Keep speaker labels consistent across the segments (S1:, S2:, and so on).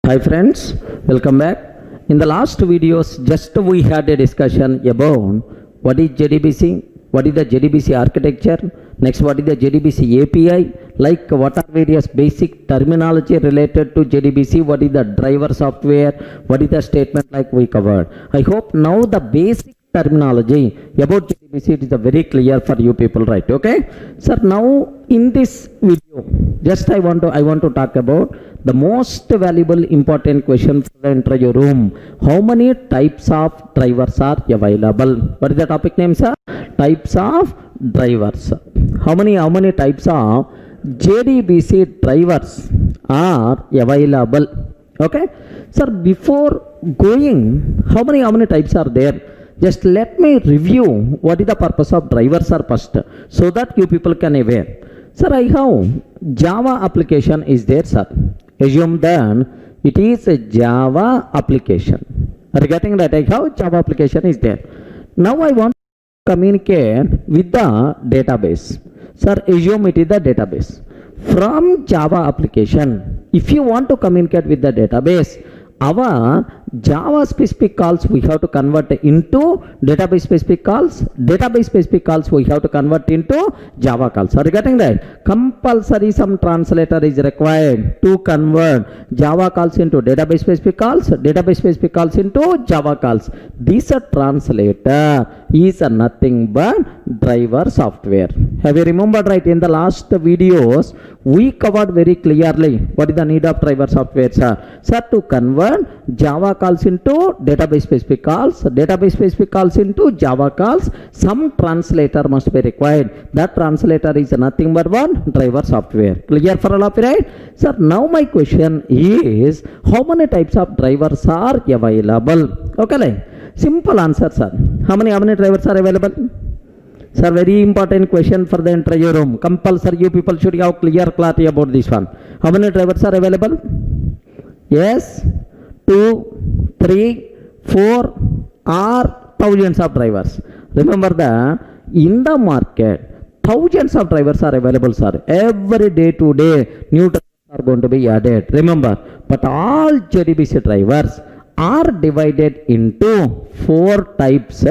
S1: Hi friends, welcome back. In the last videos, just we had a discussion about what is JDBC, what is the JDBC architecture, next what is the JDBC API, like what are various basic terminology related to JDBC, what is the driver software, what is the statement like we covered. I hope now the basic terminology about JDBC it is very clear for you people, right? Okay, sir, now in this video just I want to talk about the most valuable important question for the interview room. How many types of drivers are available? What is the topic name, sir? Types of drivers. How many types of JDBC drivers are available? Okay, sir, before going how many types are there, just let me review what is the purpose of drivers are first, so that you people can aware. Sir, I have Java application is there, sir. Assume then it is a Java application. Are you getting that? I have Java application is there. Now I want to communicate with the database. Sir, assume it is the database. From Java application, if you want to communicate with the database, our Java specific calls we have to convert into database specific calls, database specific calls we have to convert into Java calls. Are you getting that? Compulsory some translator is required to convert Java calls into database specific calls, database specific calls into Java calls. This translator is nothing but driver software. Have you remembered, right? In the last videos we covered very clearly what is the need of driver software, sir. Sir, to convert Java calls into database specific calls, database specific calls into Java calls, some translator must be required. That translator is nothing but one driver software. Clear for all of you, right? Sir, now my question is how many types of drivers are available? Okay, like simple answer, sir. How many drivers are available? Sir, very important question for the interview room. Compulsory you people should have clear clarity about this one. How many drivers are available? Yes, 2, 3, 4 or thousands of drivers. Remember that in the market thousands of drivers are available, sir. Every day to day new drivers are going to be added. Remember, but all JDBC drivers are divided into 4 types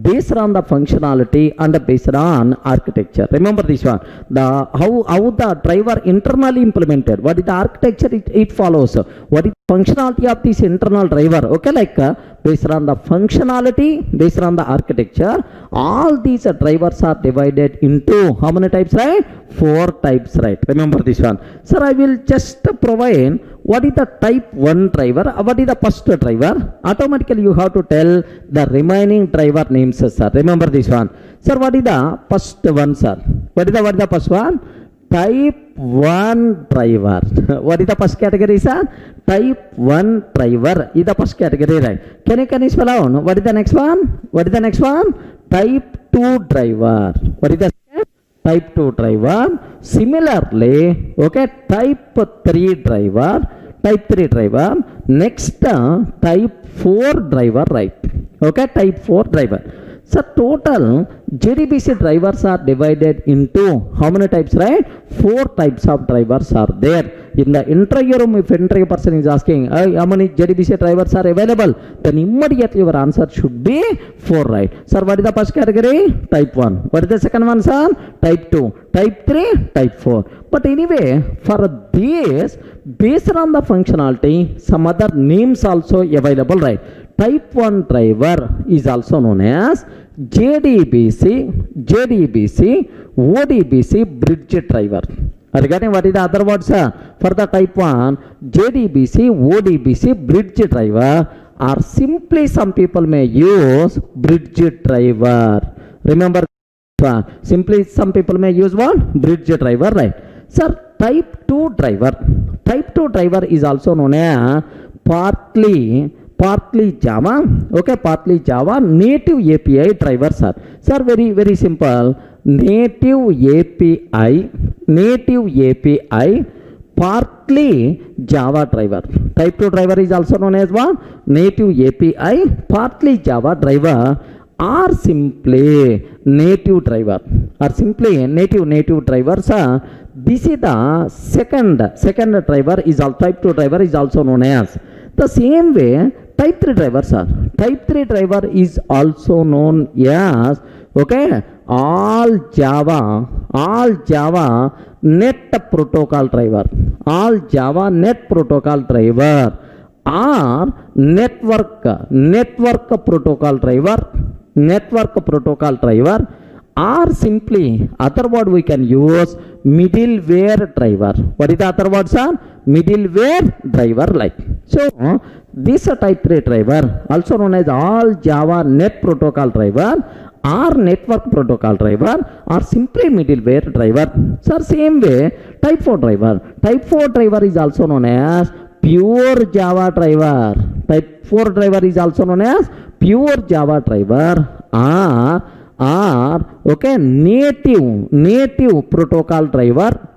S1: based on the functionality and based on architecture. Remember this one, the how the driver internally implemented, what is the architecture it follows, what is the functionality of this internal driver. Okay, like based on the functionality, based on the architecture, all these drivers are divided into how many types, right? 4 types, right? Remember this one. Sir, I will just provide what is the type 1 driver, what is the first driver. Automatically you have to tell the remaining driver names, sir. Remember this one. Sir, what is the first one, sir? What is the first one? Type 1 driver. What is the first category, sir? Type 1 driver is the first category, right? Can you spell out? What is the next one? What is the next one? Type 2 driver. What is the type 2 driver? Similarly, okay, type 3 driver, type 3 driver. Next, type 4 driver, right? Okay, type 4 driver. So total JDBC drivers are divided into how many types, right? 4 types of drivers are there. In the interview room, if interview person is asking how many JDBC drivers are available, then immediately your answer should be 4, right? Sir, what is the first category? Type 1. What is the second one, sir? Type 2. Type 3, type 4. But anyway, for this, based on the functionality, some other names also available, right? Type 1 driver is also known as JDBC, ODBC bridge driver. Are you getting what is the other words, sir? For the type 1, JDBC, ODBC bridge driver, or simply some people may use bridge driver. Remember, simply some people may use what? Bridge driver, right? Sir, type 2 driver. Type 2 driver is also known as partly Java, okay, partly Java native API driver, sir. Sir, very simple. Native API, partly Java driver. Type 2 driver is also known as what? Native API, partly Java driver, or simply native driver, or simply native drivers. This is the second driver is all type 2 driver is also known as. The same way type 3 drivers are. Type 3 driver is also known as, okay, all Java net protocol driver, all Java net protocol driver, or network protocol driver, or simply other word we can use middleware driver. What is the other word, sir? Middleware driver, like. So this type 3 driver also known as all Java net protocol driver or network protocol driver or simply middleware driver. So same way type 4 driver. Type 4 driver is also known as pure Java driver. Type 4 driver is also known as pure Java driver or okay, native protocol driver,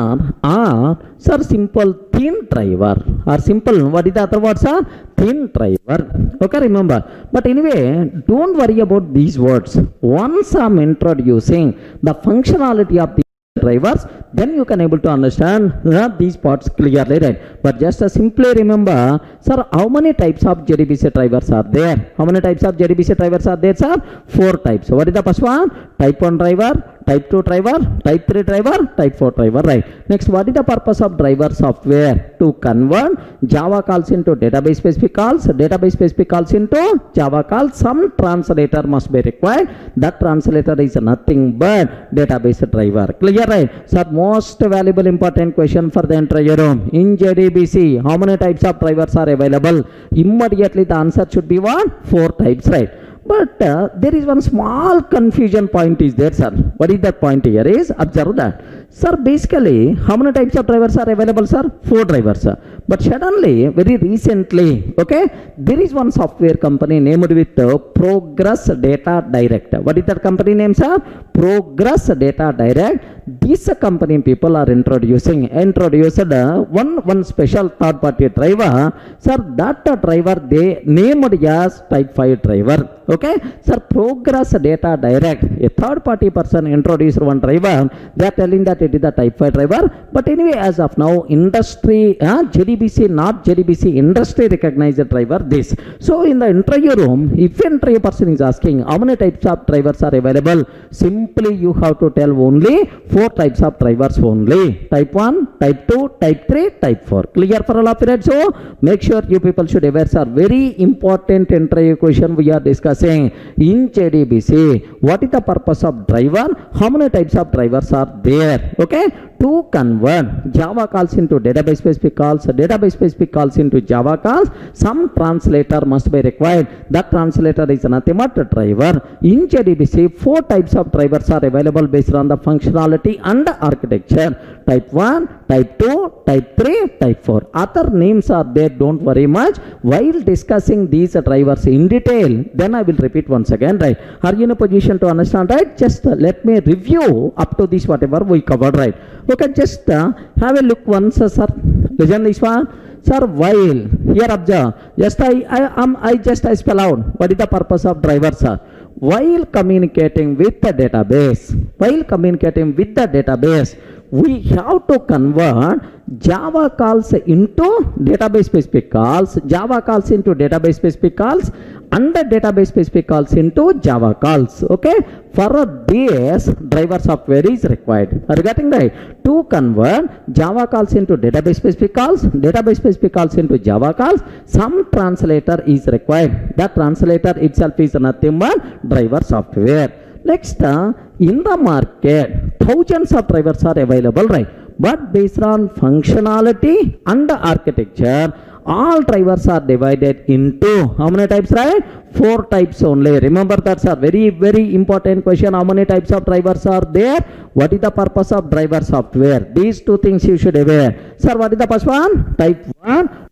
S1: or sir simple thin driver, or simple, what is the other word, sir? Thin driver. Okay, remember. But anyway, don't worry about these words. Once I'm introducing the functionality of the drivers, then you can able to understand these parts clearly, right? But just simply remember, sir, how many types of JDBC drivers are there? How many types of JDBC drivers are there, sir? 4 types. So what is the first one? Type 1 driver, type 2 driver, type 3 driver, type 4 driver, right? Next, what is the purpose of driver software? To convert Java calls into database specific calls, database specific calls into Java calls. Some translator must be required. That translator is nothing but database driver. Clear, right? So most valuable important question for the entire room. In JDBC, how many types of drivers are available? Immediately the answer should be what? 4 types, right? But there is one small confusion point is there, sir. What is that point here is, observe that. Sir, basically, how many types of drivers are available, sir? 4 drivers, sir. But suddenly, very recently, okay, there is one software company named with Progress Data Direct. What is that company name, sir? Progress Data Direct. This company people are introduced one special third party driver. Sir, that driver they named as type 5 driver. Okay, sir, Progress Data Direct, a third party person introduced one driver. They are telling that it is the type 5 driver. But anyway, as of now, industry, JDBC, not JDBC, industry recognized the driver this. So in the interview room, if an interview person is asking how many types of drivers are available, simply you have to tell only 4 types of drivers only. Type 1, type 2, type 3, type 4. Clear for all of it? So make sure you people should aware, sir. Very important interview question we are discussing. In JDBC, what is the purpose of driver? How many types of drivers are there? Okay, to convert Java calls into database specific calls, database specific calls into Java calls, some translator must be required. That translator is nothing but a driver. In JDBC, 4 types of drivers are available based on the functionality and architecture. Type 1, type 2, type 3, type 4. Other names are there, don't worry much. While discussing these drivers in detail, then I will repeat once again, right? Are you in a position to understand, right? Just let me review up to this whatever we covered, right? Okay, just have a look once, sir. Listen this one. Sir, while here observe, just I spell out what is the purpose of driver, sir. While communicating with the database, we have to convert Java calls into database specific calls, Java calls into database specific calls, and the database specific calls into Java calls. Okay, for this driver software is required. Are you getting right? To convert Java calls into database specific calls, database specific calls into Java calls, some translator is required. That translator itself is nothing but driver software. Next, in the market, thousands of drivers are available, right? But based on functionality and architecture, all drivers are divided into how many types, right? 4 types only. Remember that, sir. Very, very important question. How many types of drivers are there? What is the purpose of driver software? These 2 things you should aware. Sir, what is the first one? Type 1.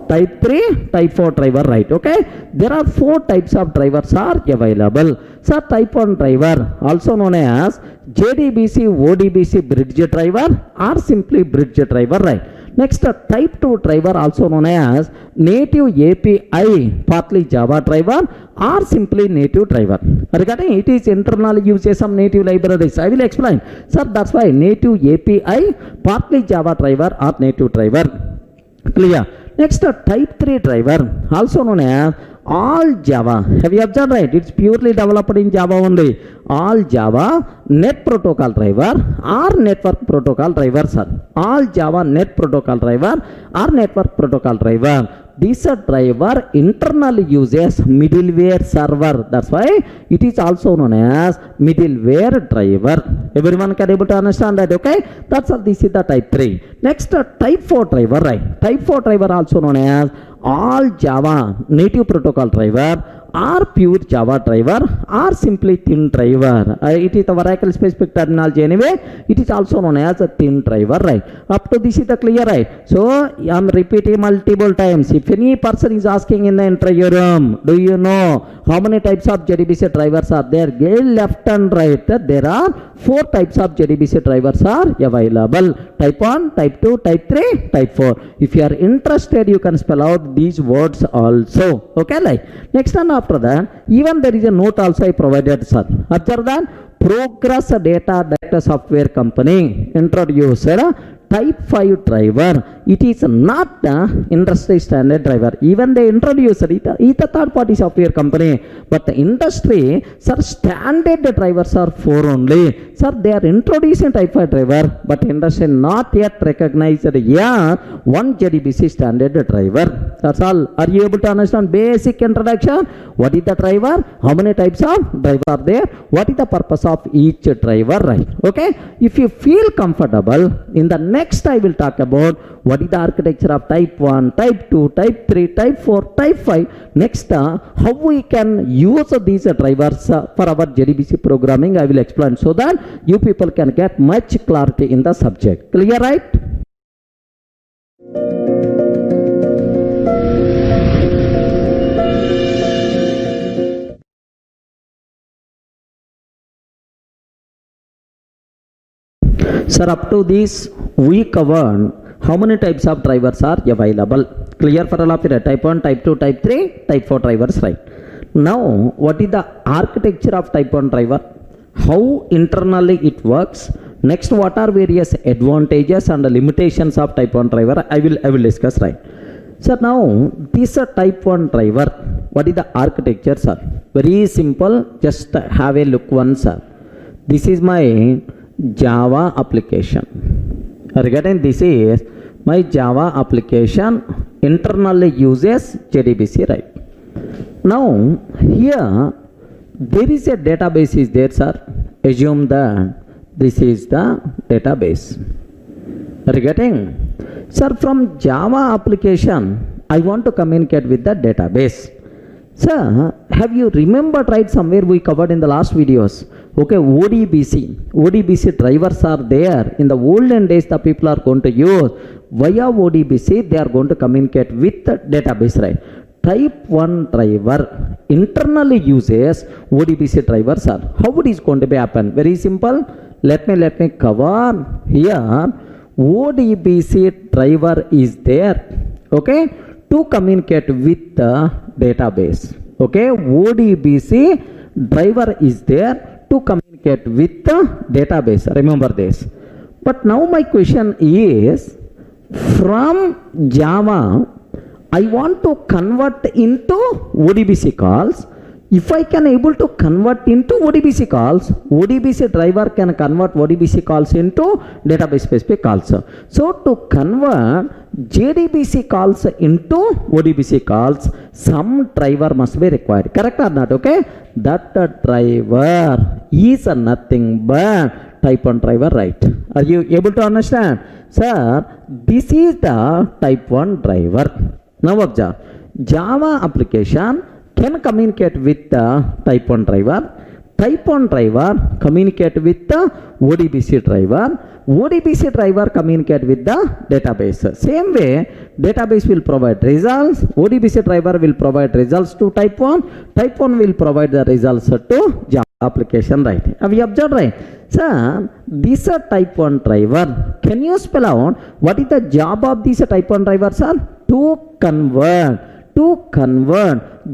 S1: Type 3, type 4 driver, right? Okay, there are 4 types of drivers are available. So type 1 driver, also known as JDBC ODBC bridge driver or simply bridge driver, right? Next, type 2 driver also known as native API, partly Java driver or simply native driver. Regarding it is internally uses some native libraries. I will explain. Sir, that's why native API, partly Java driver or native driver. Clear? Next, type 3 driver also known as all Java. Have you observed, right? It's purely developed in Java only. All Java net protocol driver or network protocol driver, sir. All Java net protocol driver or network protocol driver. This driver internally uses middleware server. That's why it is also known as middleware driver. Everyone can able to understand that, okay? That's all. This is the type 3. Next, type 4 driver, right? Type 4 driver also known as all Java native protocol driver or pure Java driver or simply thin driver. It is a Oracle specific terminology anyway. It is also known as a thin driver, right? Up to this is the clear, right? So I am repeating multiple times. If any person is asking in the interview room, do you know how many types of JDBC drivers are there? Left and right, there are 4 types of JDBC drivers are available. Type 1, type 2, type 3, type 4. If you are interested, you can spell out these words also. Okay, like next and after that, even there is a note also I provided, sir. Observe that Progress Data Software Company introduced type 5 driver. It is not the industry standard driver. Even they introduced it, it's a third party software company, but the industry, sir, standard drivers are 4 only. Sir, they are introducing type 5 driver, but industry not yet recognized one JDBC standard driver. That's all. Are you able to understand basic introduction? What is the driver? How many types of driver are there? What is the purpose of each driver, right? Okay. If you feel comfortable, in the next I will talk about what is the architecture of type 1, type 2, type 3, type 4, type 5. Next, how we can use these drivers for our JDBC programming, I will explain so that you people can get much clarity in the subject. Clear, right? Sir, up to this we covered how many types of drivers are available. Clear for all of you? Type 1, type 2, type 3, type 4 drivers, right? Now, what is the architecture of type 1 driver? How internally it works? Next, what are various advantages and limitations of type 1 driver? I will discuss, right? So now, this type 1 driver, what is the architecture, sir? Very simple. Just have a look once, sir. This is my Java application. Regarding this is my Java application internally uses JDBC, right? Now here there is a database is there, sir. Assume that this is the database. Regarding, sir, from Java application I want to communicate with the database. Sir, have you remembered, right, somewhere we covered in the last videos? Okay, ODBC drivers are there. In the olden days, the people are going to use via ODBC, they are going to communicate with the database, right? Type 1 driver internally uses ODBC drivers, sir. How it is going to be happen? Very simple. Let me cover here. ODBC driver is there, okay, to communicate with the database. Okay, ODBC driver is there to communicate with the database. Remember this. But now my question is, from Java I want to convert into ODBC calls. If I can able to convert into ODBC calls, ODBC driver can convert ODBC calls into database specific calls. So to convert JDBC calls into ODBC calls, some driver must be required. Correct or not? Okay. That driver is nothing but type 1 driver, right? Are you able to understand? Sir, this is the type 1 driver. Now observe, Java application can communicate with the type 1 driver. type 1 driver communicate with the ODBC driver. ODBC driver communicate with the database. Same way, database will provide results. ODBC driver will provide results to type 1. Type 1 will provide the results to Java application, right? Have you observed, right? Sir, this is type 1 driver. Can you spell out what is the job of this type 1 driver, sir? To convert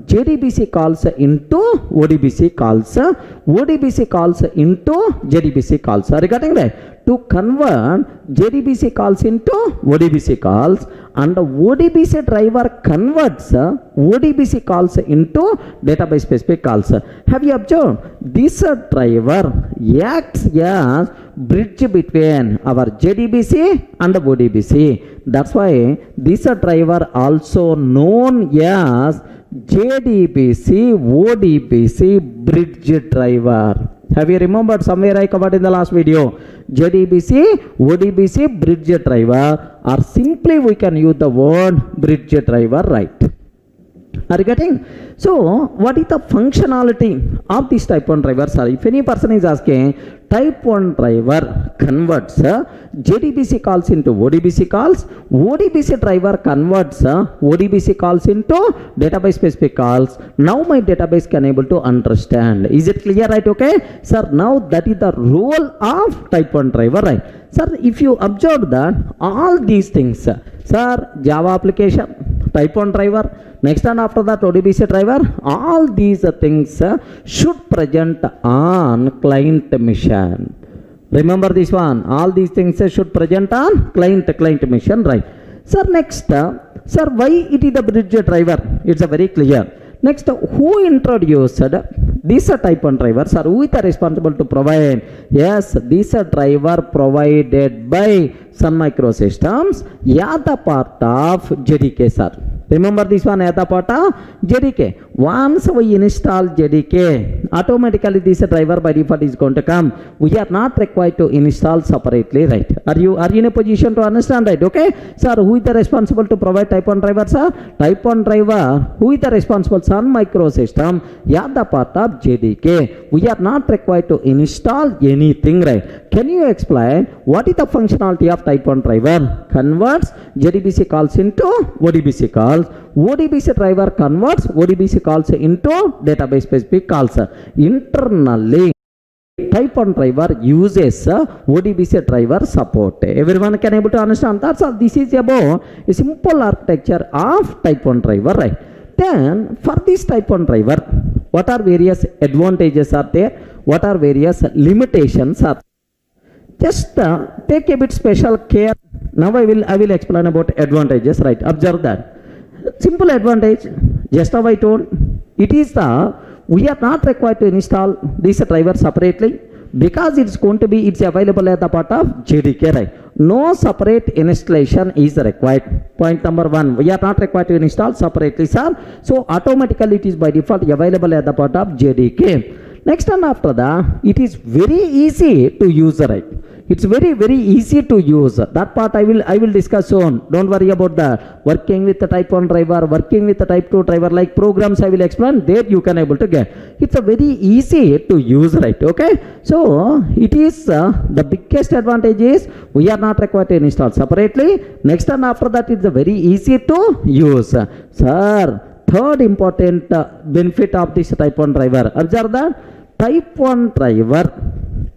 S1: JDBC calls into ODBC calls, ODBC calls into JDBC calls. Regarding that, to convert JDBC calls into ODBC calls, and ODBC driver converts ODBC calls into database specific calls. Have you observed? This driver acts as bridge between our JDBC and ODBC. That's why this driver also known as JDBC ODBC bridge driver. Have you remembered? Somewhere I covered in the last video. JDBC ODBC bridge driver, or simply we can use the word bridge driver, right? Are you getting? So what is the functionality of this type 1 driver, sir? If any person is asking, type 1 driver converts JDBC calls into ODBC calls, ODBC driver converts ODBC calls into database specific calls. Now my database can able to understand. Is it clear, right? Okay, sir, now that is the role of type 1 driver, right? Sir, if you observe that all these things, sir, Java application, type 1 driver, next and after that ODBC driver, all these things should present on client mission. Remember this one, all these things should present on client mission, right? Sir, next, sir, why it is the bridge driver? It's a very clear. Next, who introduced this type 1 driver, sir? Who is responsible to provide? Yes, this driver provided by Sun Microsystems, yeah, the part of JDK, sir. Remember this one, at the part of JDK. Once we install JDK, automatically this driver by default is going to come. We are not required to install separately, right? Are you in a position to understand, right? Okay, sir, who is the responsible to provide type 1 driver, sir? Type 1 driver, who is the responsible? Sun Microsystem, yeah, the part of JDK. We are not required to install anything, right? Can you explain what is the functionality of type 1 driver? Converts JDBC calls into ODBC calls. ODBC driver converts ODBC calls into database specific calls. Internally, type 1 driver uses ODBC driver support. Everyone can able to understand. That's all. This is about a simple architecture of type 1 driver, right? Then for this type 1 driver, what are various advantages are there? What are various limitations are there? Just take a bit special care. Now I will explain about advantages, right? Observe that. Simple advantage, just how I told, it is we are not required to install this driver separately, because it's going to be, it's available at the part of JDK, right? No separate installation is required. Point number 1, we are not required to install separately, sir. So automatically it is by default available at the part of JDK. Next and after that, it is very easy to use, right? It's very easy to use. That part I will discuss soon. Don't worry about that. Working with the type 1 driver, working with the type 2 driver, like programs I will explain, there you can able to get. It's a very easy to use, right? Okay, so it is the biggest advantage is we are not required to install separately. Next and after that, it's a very easy to use. Sir, third important benefit of this type 1 driver, observe that type 1 driver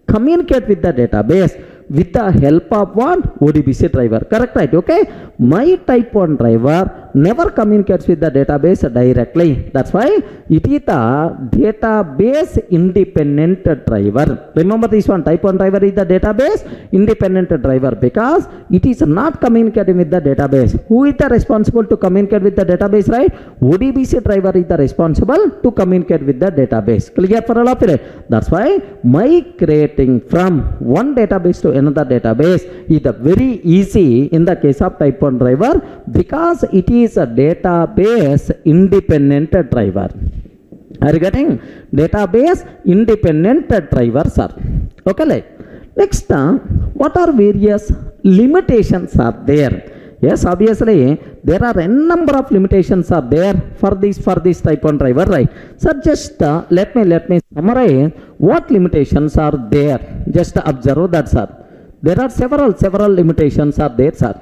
S1: communicate with the database with the help of what? ODBC driver. Correct, right? Okay, my type 1 driver never communicates with the database directly. That's why it is the database independent driver. Remember this one, type 1 driver is the database independent driver, because it is not communicating with the database. Who is the responsible to communicate with the database, right? ODBC driver is the responsible to communicate with the database. Clear for all of it? That's why migrating from one database to another database is very easy in the case of type 1 driver, because it is a database independent driver. Are you getting? Database independent drivers are. Okay, like next, what are various limitations are there? Yes, obviously there are n number of limitations are there for this type 1 driver, right? Sir, just let me summarize what limitations are there. Just observe that, sir. There are several limitations are there, sir.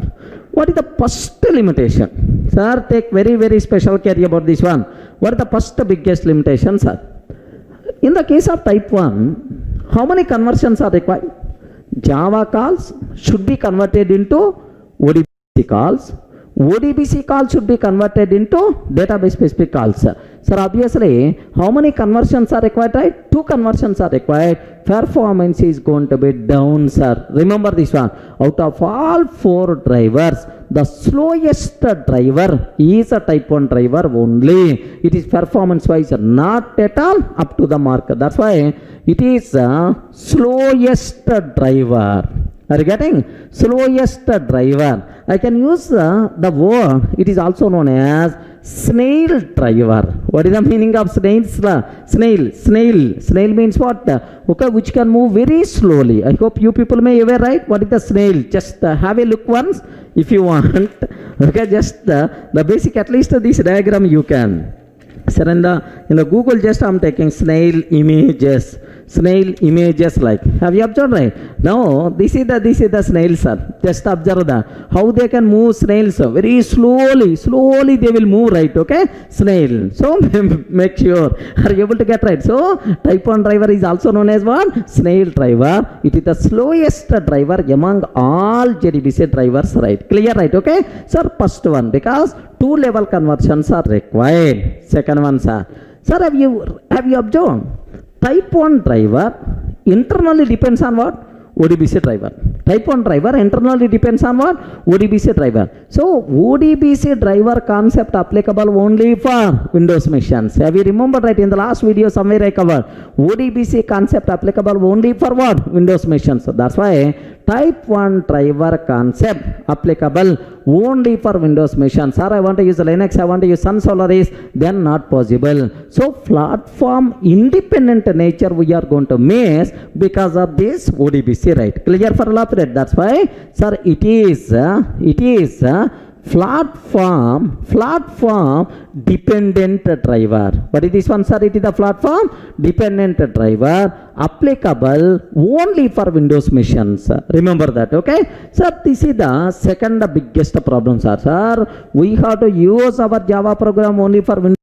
S1: What is the first limitation? Sir, take very special care about this one. What is the first biggest limitation, sir? In the case of type 1, how many conversions are required? Java calls should be converted into ODBC calls. ODBC calls should be converted into database specific calls. Sir, obviously, how many conversions are required, right? 2 conversions are required. Performance is going to be down, sir. Remember this one. Out of all 4 drivers, the slowest driver is a type 1 driver only. It is performance wise not at all up to the mark. That's why it is a slowest driver. Are you getting? Slowest driver. I can use the word, it is also known as snail driver. What is the meaning of snails? Snail means what? Okay, which can move very slowly. I hope you people may aware, right? What is the snail? Just have a look once if you want. Okay, just the basic, at least this diagram you can. Sir, in the Google, just I'm taking snail images like. Have you observed, right? Now this is the snail, sir. Just observe that how they can move snails very slowly they will move, right? Okay, snail. So make sure are you able to get right. So type 1 driver is also known as what? Snail driver. It is the slowest driver among all JDBC drivers, right? Clear, right? Okay, sir, first one, because 2 level conversions are required. Second one, sir, have you observed? Type 1 driver internally depends on what? ODBC driver. Type 1 driver internally depends on what? ODBC driver. So ODBC driver concept applicable only for Windows machines. Have you remembered, right? In the last video somewhere I covered ODBC concept applicable only for what? Windows machines. So that's why type 1 driver concept applicable only for Windows machines. Sir, I want to use Linux, I want to use Sun Solaris, then not possible. So platform independent nature we are going to miss because of this ODBC, right? Clear for all of it. That's why, sir, it is platform dependent driver. What is this one, sir? It is the platform dependent driver applicable only for Windows machines. Remember that, okay? Sir, this is the second biggest problem, sir. We have to use our Java program only for Windows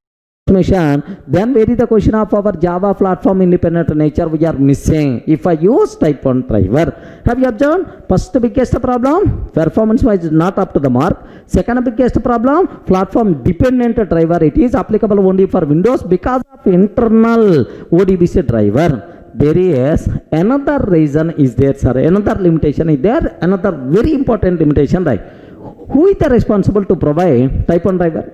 S1: machine. Then where is the question of our Java platform independent nature we are missing if I use type 1 driver? Have you observed? First biggest problem, performance wise not up to the mark. Second biggest problem, platform dependent driver. It is applicable only for Windows because of internal ODBC driver. There is another reason is there, sir. Another limitation is there. Another very important limitation, right? Who is the responsible to provide type 1 driver?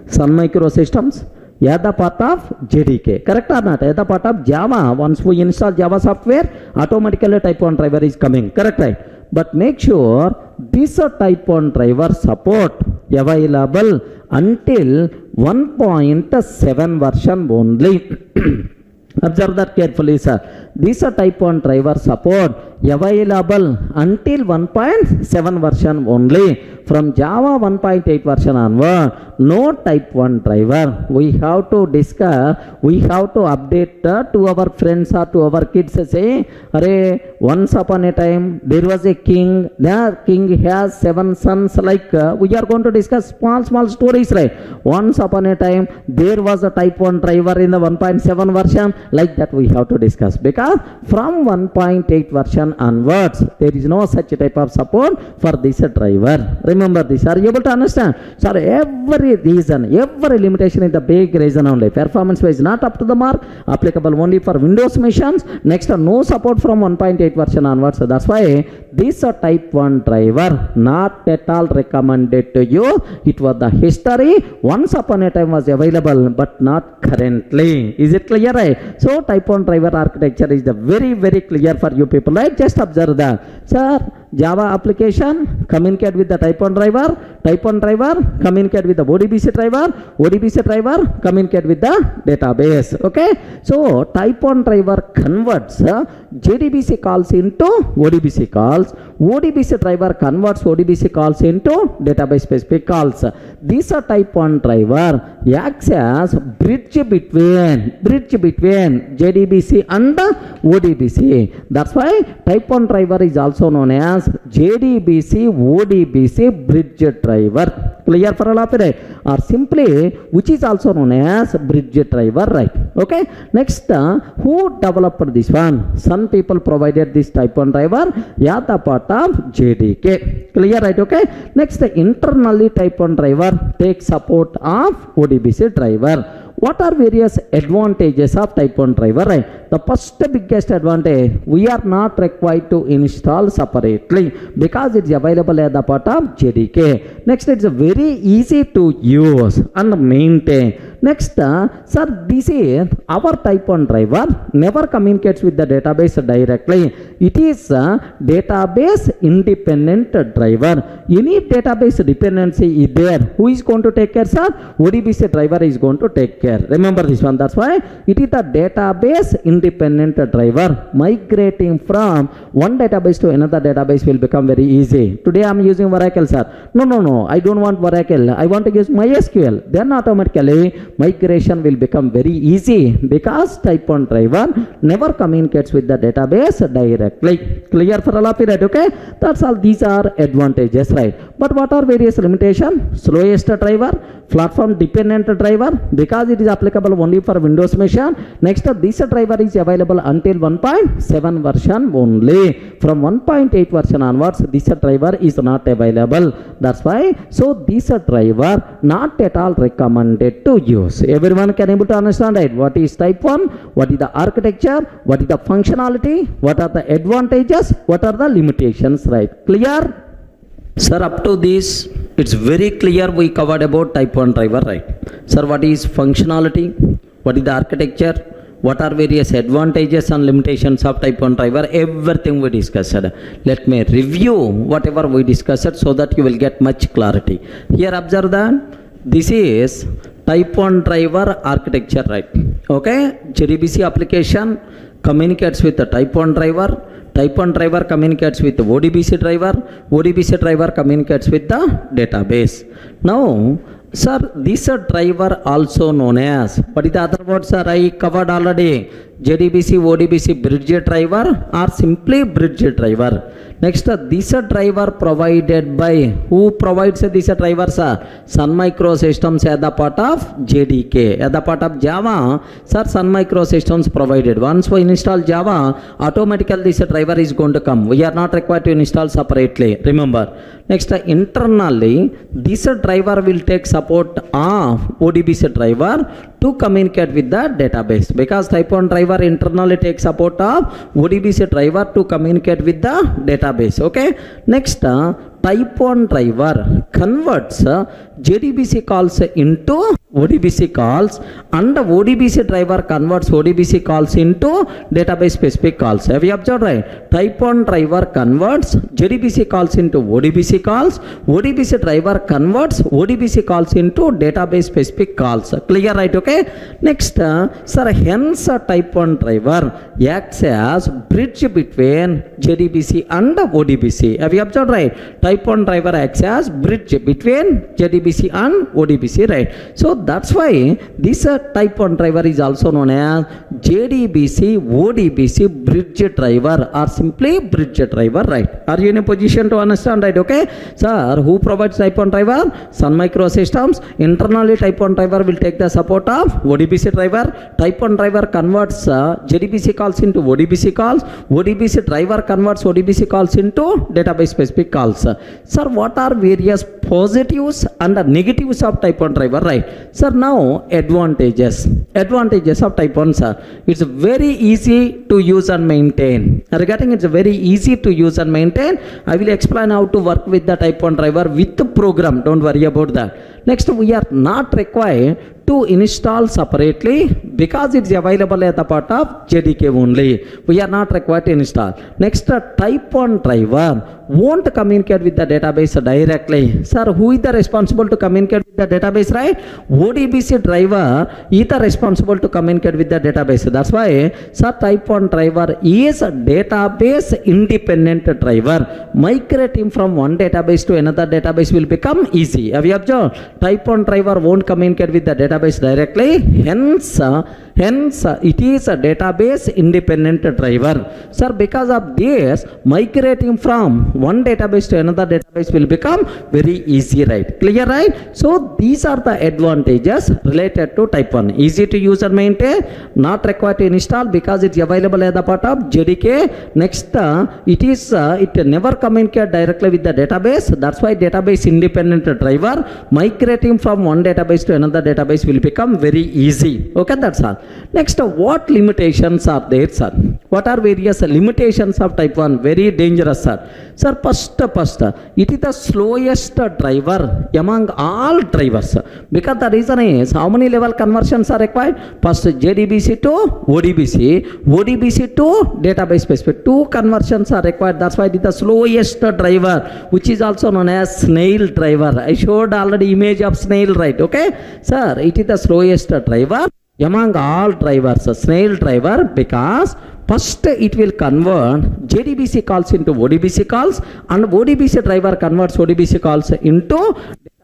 S1: Sun Microsystems. Yeah, the part of JDK. Correct or not? Yeah, the part of Java. Once we install Java software, automatically type 1 driver is coming. Correct, right? But make sure this type 1 driver support available until 1.7 version only. Observe that carefully, sir. This type 1 driver support available until 1.7 version only. From Java 1.8 version onward, no type 1 driver. We have to discuss, we have to update to our friends or to our kids, say, Array, once upon a time there was a king, the king has 7 sons, like we are going to discuss small stories, right? Once upon a time there was a type 1 driver in the 1.7 version, like that we have to discuss, because from 1.8 version onwards there is no such type of support for this driver. Remember this. Are you able to understand? Sir, every reason, every limitation is the big reason only. Performance wise not up to the mark, applicable only for Windows machines. Next, no support from 1.8 version onwards. So that's why this type 1 driver not at all recommended to you. It was the history. Once upon a time was available, but not currently. Is it clear, right? So type 1 driver architecture is the very clear for you people, right? Just observe that. Sir, Java application communicate with the type 1 driver. Type 1 driver communicate with the ODBC driver. ODBC driver communicate with the database. Okay. So type 1 driver converts JDBC calls into ODBC calls. ODBC driver converts ODBC calls into database specific calls. These are type 1 driver acts as bridge between JDBC and ODBC. That's why type 1 driver is also known as JDBC ODBC bridge driver. Clear for all of it? Or simply which is also known as bridge driver, right? Okay. Next, who developed this one? Some people provided this type 1 driver at the part of JDK. Clear, right? Okay. Next, internally type 1 driver takes support of ODBC driver. What are various advantages of type 1 driver, right? The first biggest advantage, we are not required to install separately because it's available at the part of JDK. Next, it's very easy to use and maintain. Next, sir, this is our type 1 driver never communicates with the database directly. It is a database independent driver. Any database dependency is there, who is going to take care, sir? ODBC driver is going to take care. Remember this one. That's why it is a database independent driver. Migrating from one database to another database will become very easy. Today I am using Oracle, sir. No, I don't want Oracle. I want to use MySQL. Then automatically migration will become very easy because type 1 driver never communicates with the database directly. Clear for all of it, right? Okay. That's all. These are advantages, right? But what are various limitations? Slowest driver, platform dependent driver, because it is applicable only for Windows machine. Next, this driver is available until 1.7 version only. From 1.8 version onwards, this driver is not available. That's why, so this driver not at all recommended to use. Everyone can able to understand, right? What is type 1? What is the architecture? What is the functionality? What are the advantages? What are the limitations, right? Clear? Sir, up to this, it's very clear we covered about type 1 driver, right? Sir, what is functionality? What is the architecture? What are various advantages and limitations of type 1 driver? Everything we discussed. Let me review whatever we discussed so that you will get much clarity. Here observe that this is type 1 driver architecture, right? Okay. JDBC application communicates with the type 1 driver. Type 1 driver communicates with the ODBC driver. ODBC driver communicates with the database. Now, sir, this driver also known as, what is the other word, sir? I covered already. JDBC ODBC bridge driver or simply bridge driver. Next, this driver provided by, who provides this driver, sir? Sun Microsystems at the part of JDK. At the part of Java, sir, Sun Microsystems provided. Once we install Java, automatically this driver is going to come. We are not required to install separately. Remember. Next, internally, this driver will take support of ODBC driver to communicate with the database, because type 1 driver internally takes support of ODBC driver to communicate with the database. Okay. Next, type 1 driver converts JDBC calls into ODBC calls, and ODBC driver converts ODBC calls into database specific calls. Have you observed, right? Type 1 driver converts JDBC calls into ODBC calls. ODBC driver converts ODBC calls into database specific calls. Clear, right? Okay. Next, sir, hence type 1 driver acts as bridge between JDBC and ODBC. Have you observed, right? Type 1 driver acts as bridge between JDBC and ODBC, right? So that's why this type 1 driver is also known as JDBC ODBC bridge driver or simply bridge driver, right? Are you in a position to understand, right? Okay. Sir, who provides type 1 driver? Sun Microsystems. Internally, type 1 driver will take the support of ODBC driver. Type 1 driver converts JDBC calls into ODBC calls. ODBC driver converts ODBC calls into database specific calls. Sir, what are various positives and negatives of type 1 driver, right? Sir, now advantages of type 1, sir. It's very easy to use and maintain. Regarding it's very easy to use and maintain, I will explain how to work with the type 1 driver with the program. Don't worry about that. Next, we are not required to install separately because it's available at the part of JDK only. We are not required to install. Next, type 1 driver won't communicate with the database directly. Sir, who is the responsible to communicate with the database, right? ODBC driver is the responsible to communicate with the database. That's why, sir, type 1 driver is a database independent driver. Migrating from one database to another database will become easy. Have you observed? Type 1 driver won't communicate with the database directly. Hence, it is a database independent driver. Sir, because of this, migrating from one database to another database will become very easy, right? Clear, right? So these are the advantages related to type 1. Easy to use and maintain, not required to install because it's available as a part of JDK. Next, it never communicate directly with the database. That's why database independent driver. Migrating from one database to another database will become very easy. Okay, that's all. Next, what limitations are there, sir? What are various limitations of type 1? Very dangerous, sir. Sir, first, it is the slowest driver among all drivers. Because the reason is, how many level conversions are required? First, JDBC to ODBC, ODBC to database specific. 2 conversions are required. That's why it is the slowest driver, which is also known as snail driver. I showed already image of snail, right? Okay, sir, it is the slowest driver among all drivers, snail driver, because first it will convert JDBC calls into ODBC calls, and ODBC driver converts ODBC calls into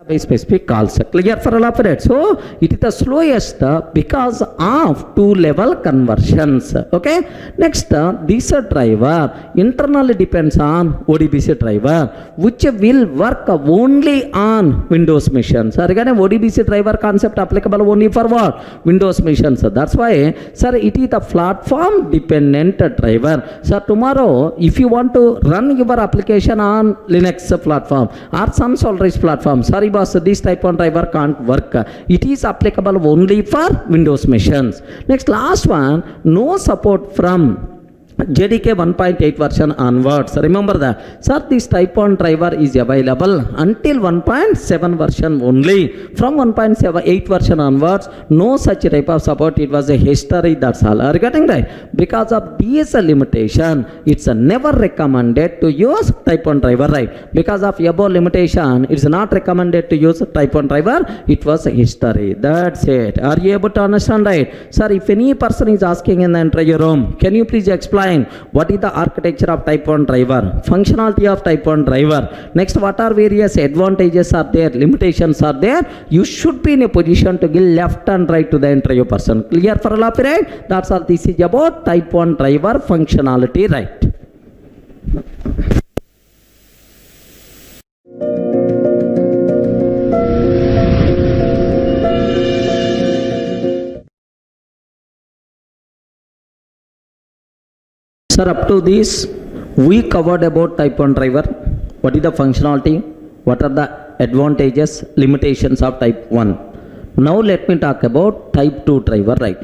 S1: database specific calls. Clear for all of it? So it is the slowest because of 2-level conversions. Okay. Next, this driver internally depends on ODBC driver, which will work only on Windows machines. Again, ODBC driver concept applicable only for what? Windows machines. That's why, sir, it is the platform dependent driver. Sir, tomorrow if you want to run your application on Linux platform or Sun Solaris platform, sorry boss, this type 1 driver can't work. It is applicable only for Windows machines. Next, last one, no support from JDK 1.8 version onwards. Remember that. Sir, this type 1 driver is available until 1.7 version only. From 1.8 version onwards, no such type of support. It was a history, that's all. Are you getting right? Because of these limitation, it's never recommended to use type 1 driver, right? Because of above limitation, it's not recommended to use type 1 driver. It was a history. That's it. Are you able to understand, right? Sir, if any person is asking in the entire room, can you please explain what is the architecture of type 1 driver, functionality of type 1 driver, next what are various advantages are there, limitations are there, you should be in a position to give left and right to the entire person. Clear for all of it, right? That's all this is about type 1 driver functionality, right? Sir, up to this, we covered about type 1 driver. What is the functionality? What are the advantages, limitations of type 1? Now let me talk about type 2 driver, right?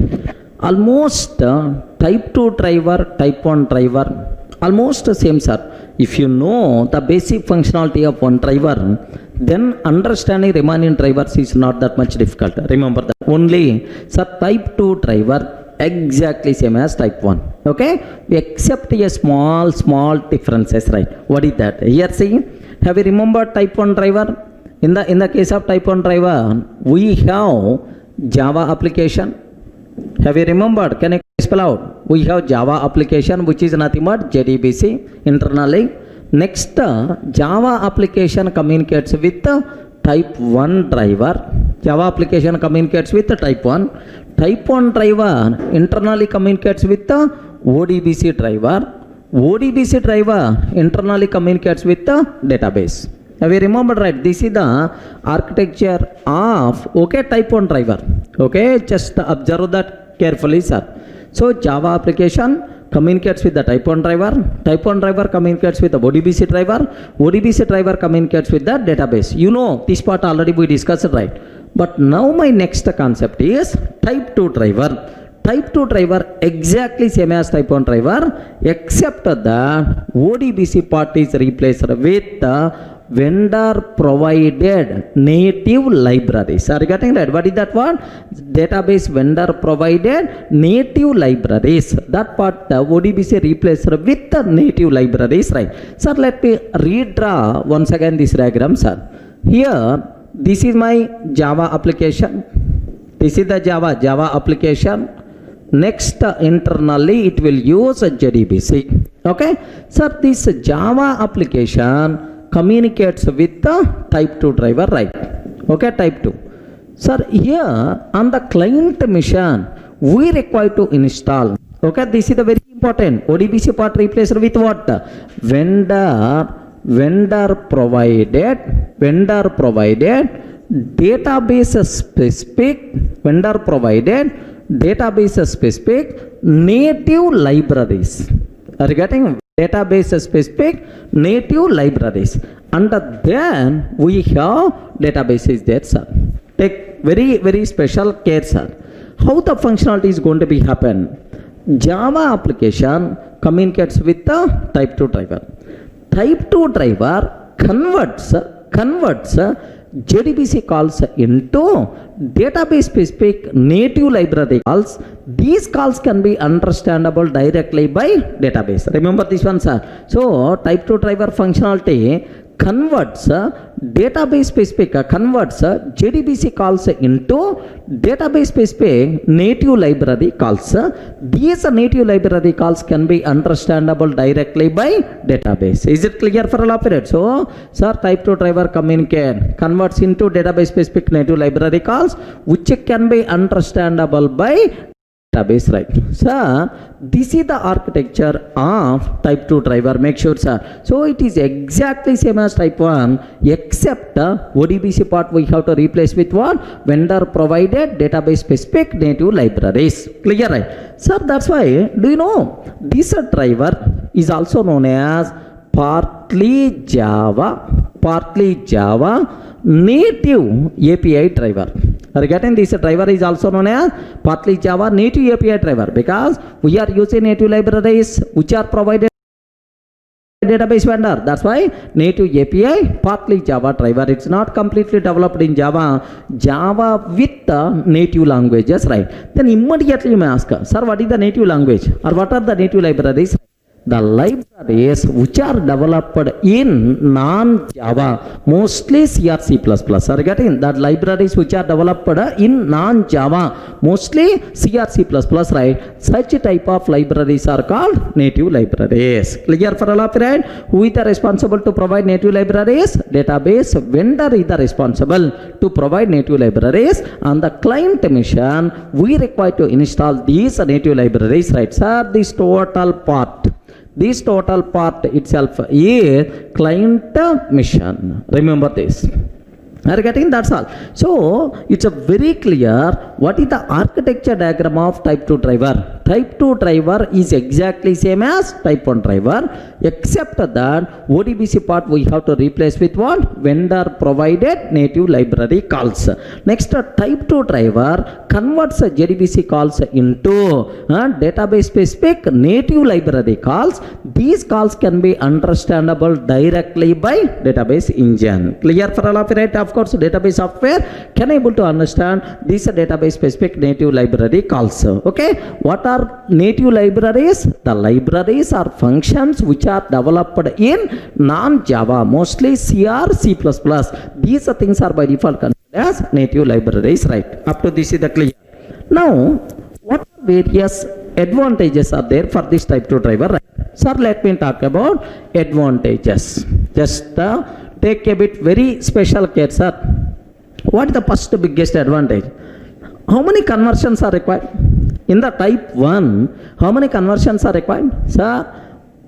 S1: Almost type 2 driver, type 1 driver, almost the same, sir. If you know the basic functionality of one driver, then understanding remaining drivers is not that much difficult. Remember that. Only, sir, type 2 driver exactly same as type 1. Okay, except a small differences, right? What is that? Here see, have you remembered type 1 driver? In the case of type 1 driver, we have Java application. Have you remembered? Can I spell out? We have Java application, which is nothing but JDBC internally. Next, Java application communicates with type 1 driver. Java application communicates with type 1. Type 1 driver internally communicates with the ODBC driver. ODBC driver internally communicates with the database. Have you remembered, right? This is the architecture of type 1 driver. Okay, just observe that carefully, sir. So Java application communicates with the type 1 driver. Type 1 driver communicates with the ODBC driver. ODBC driver communicates with the database. You know this part already we discussed, right? But now my next concept is type 2 driver. Type 2 driver exactly same as type 1 driver, except the ODBC part is replaced with vendor provided native libraries. Are you getting that? What is that one? Database vendor provided native libraries. That part ODBC replaced with the native libraries, right? Sir, let me redraw once again this diagram, sir. Here, this is my Java application. This is the Java application. Next, internally it will use JDBC. Okay, sir, this Java application communicates with the type 2 driver, right? Okay, type 2. Sir, here on the client machine we require to install. Okay, this is the very important. ODBC part replaced with what? Vendor provided database specific native libraries. Are you getting? Database specific native libraries. Under then we have databases there, sir. Take very special care, sir. How the functionality is going to be happen? Java application communicates with the type 2 driver. Type 2 driver converts JDBC calls into database specific native library calls. These calls can be understandable directly by database. Remember this one, sir. So type 2 driver functionality converts database specific JDBC calls into database specific native library calls. These native library calls can be understandable directly by database. Is it clear for all of it? So, sir, type 2 driver converts into database specific native library calls which can be understandable by database, right? Sir, this is the architecture of type 2 driver. Make sure, sir. So it is exactly same as type 1 except ODBC part we have to replace with what? Vendor provided database specific native libraries. Clear, right? Sir, that's why, do you know this driver is also known as partly Java native API driver. Are you getting? This driver is also known as partly Java native API driver because we are using native libraries which are provided database vendor. That's why native API partly Java driver. It's not completely developed in Java with the native languages, right? Then immediately you may ask, sir, what is the native language or what are the native libraries? The libraries which are developed in non-Java, mostly C or C++. Are you getting? That libraries which are developed in non-Java, mostly C or C++, right? Such type of libraries are called native libraries. Clear for all of you, right? Who is the responsible to provide native libraries? Database vendor is the responsible to provide native libraries. On the client machine, we require to install these native libraries, right? Sir, this total part itself is client mission. Remember this. Are you getting? That's all. So it's a very clear what is the architecture diagram of type 2 driver. Type 2 driver is exactly same as type 1 driver except that ODBC part we have to replace with what? Vendor provided native library calls. Next, type 2 driver converts JDBC calls into database specific native library calls. These calls can be understandable directly by database engine. Clear for all of you, right? Of course, database software can able to understand these database specific native library calls. Okay, what are native libraries? The libraries are functions which are developed in non-Java, mostly C or C++. These things are by default considered as native libraries, right? Up to this is the clear. Now, what are various advantages are there for this type 2 driver, right? Sir, let me talk about advantages. Just take a bit very special care, sir. What is the first biggest advantage? How many conversions are required? In the type 1, how many conversions are required? Sir,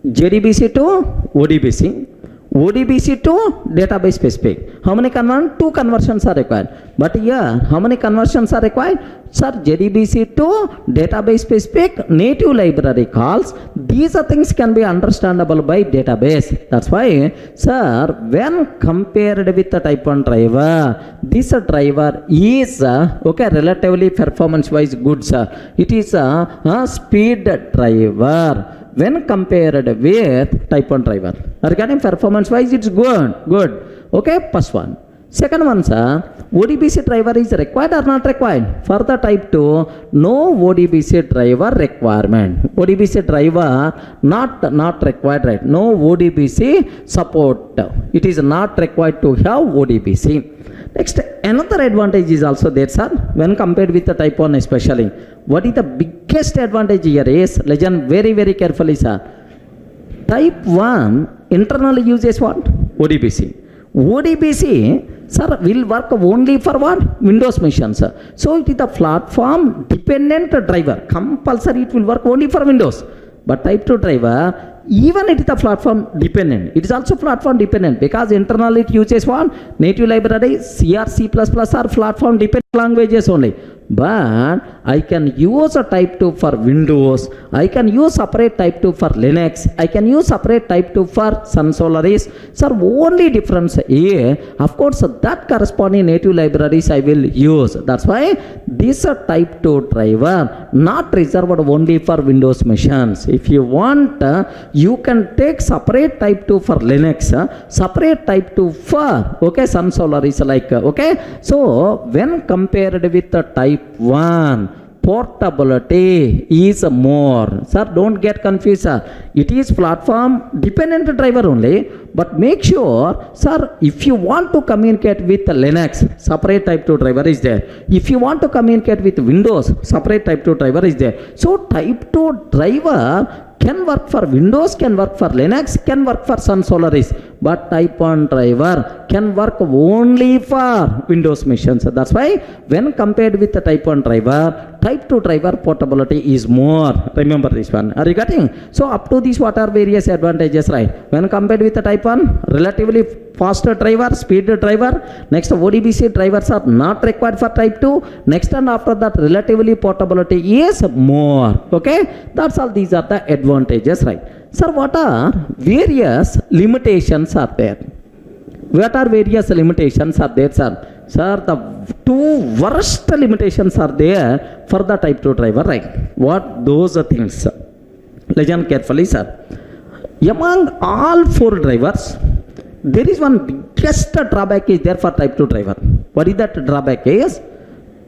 S1: JDBC to ODBC, ODBC to database specific. How many conversions? 2 conversions are required. But here, how many conversions are required? Sir, JDBC to database specific native library calls. These things can be understandable by database. That's why, sir, when compared with the type 1 driver, this driver is okay, relatively performance wise good, sir. It is a speed driver. when compared with type 1 driver. Regarding performance wise, it's good. Okay, first one. Second one, sir, ODBC driver is required or not required? For the type 2, no ODBC driver requirement. ODBC driver not required, right? No ODBC support. It is not required to have ODBC. Next, another advantage is also there, sir, when compared with the type 1 especially. What is the biggest advantage here is, listen very, very carefully, sir. Type 1 internally uses what? ODBC. ODBC, sir, will work only for what? Windows machines. So it is the platform dependent driver. Compulsory it will work only for Windows. But type 2 driver, even it is the platform dependent. It is also platform dependent because internally it uses what? Native library, C or C++ are platform dependent languages only. But I can use a type 2 for Windows. I can use separate type 2 for Linux. I can use separate type 2 for Sun Solaris. Sir, only difference here, of course, that corresponding native libraries I will use. That's why this type 2 driver not reserved only for Windows machines. If you want, you can take separate type 2 for Linux, separate type 2 for Sun Solaris like okay. So when compared with the type 1, portability is more. Sir, don't get confused, sir. It is platform dependent driver only, but make sure, sir, if you want to communicate with Linux, separate type 2 driver is there. If you want to communicate with Windows, separate type 2 driver is there. So type 2 driver can work for Windows, can work for Linux, can work for Sun Solaris, but type 1 driver can work only for Windows machines. That's why when compared with the type 1 driver, type 2 driver portability is more. Remember this one. Are you getting? So up to this, what are various advantages, right? When compared with the type 1, relatively faster driver, speed driver. Next, ODBC drivers are not required for type 2. Next, and after that, relatively portability is more. Okay, that's all. These are the advantages, right? Sir, what are various limitations are there? What are various limitations are there, sir? Sir, the two worst limitations are there for the type 2 driver, right? What those things? Listen carefully, sir. Among all 4 drivers, there is one biggest drawback is there for type 2 driver. What is that drawback is?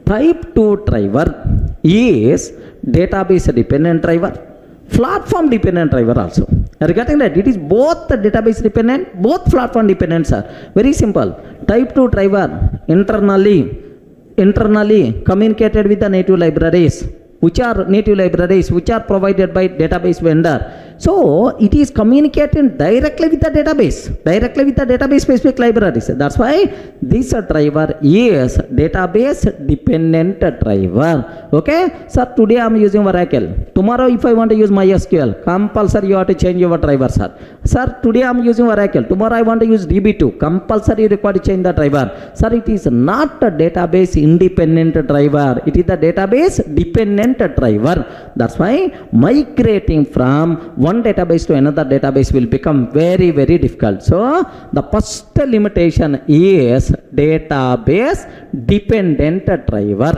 S1: Type 2 driver is database dependent driver, platform dependent driver also. Regarding that, it is both the database dependent, both platform dependent, sir. Very simple. Type 2 driver internally communicated with the native libraries, which are provided by database vendor. So it is communicating directly with the database specific libraries. That's why this driver is database dependent driver. Okay, sir, today I am using Oracle. Tomorrow if I want to use MySQL, compulsory you have to change your driver, sir. Sir, today I am using Oracle. Tomorrow I want to use DB2, compulsory required to change the driver. Sir, it is not a database independent driver. It is the database dependent driver. That's why migrating from one database to another database will become very, very difficult. So the first limitation is database dependent driver.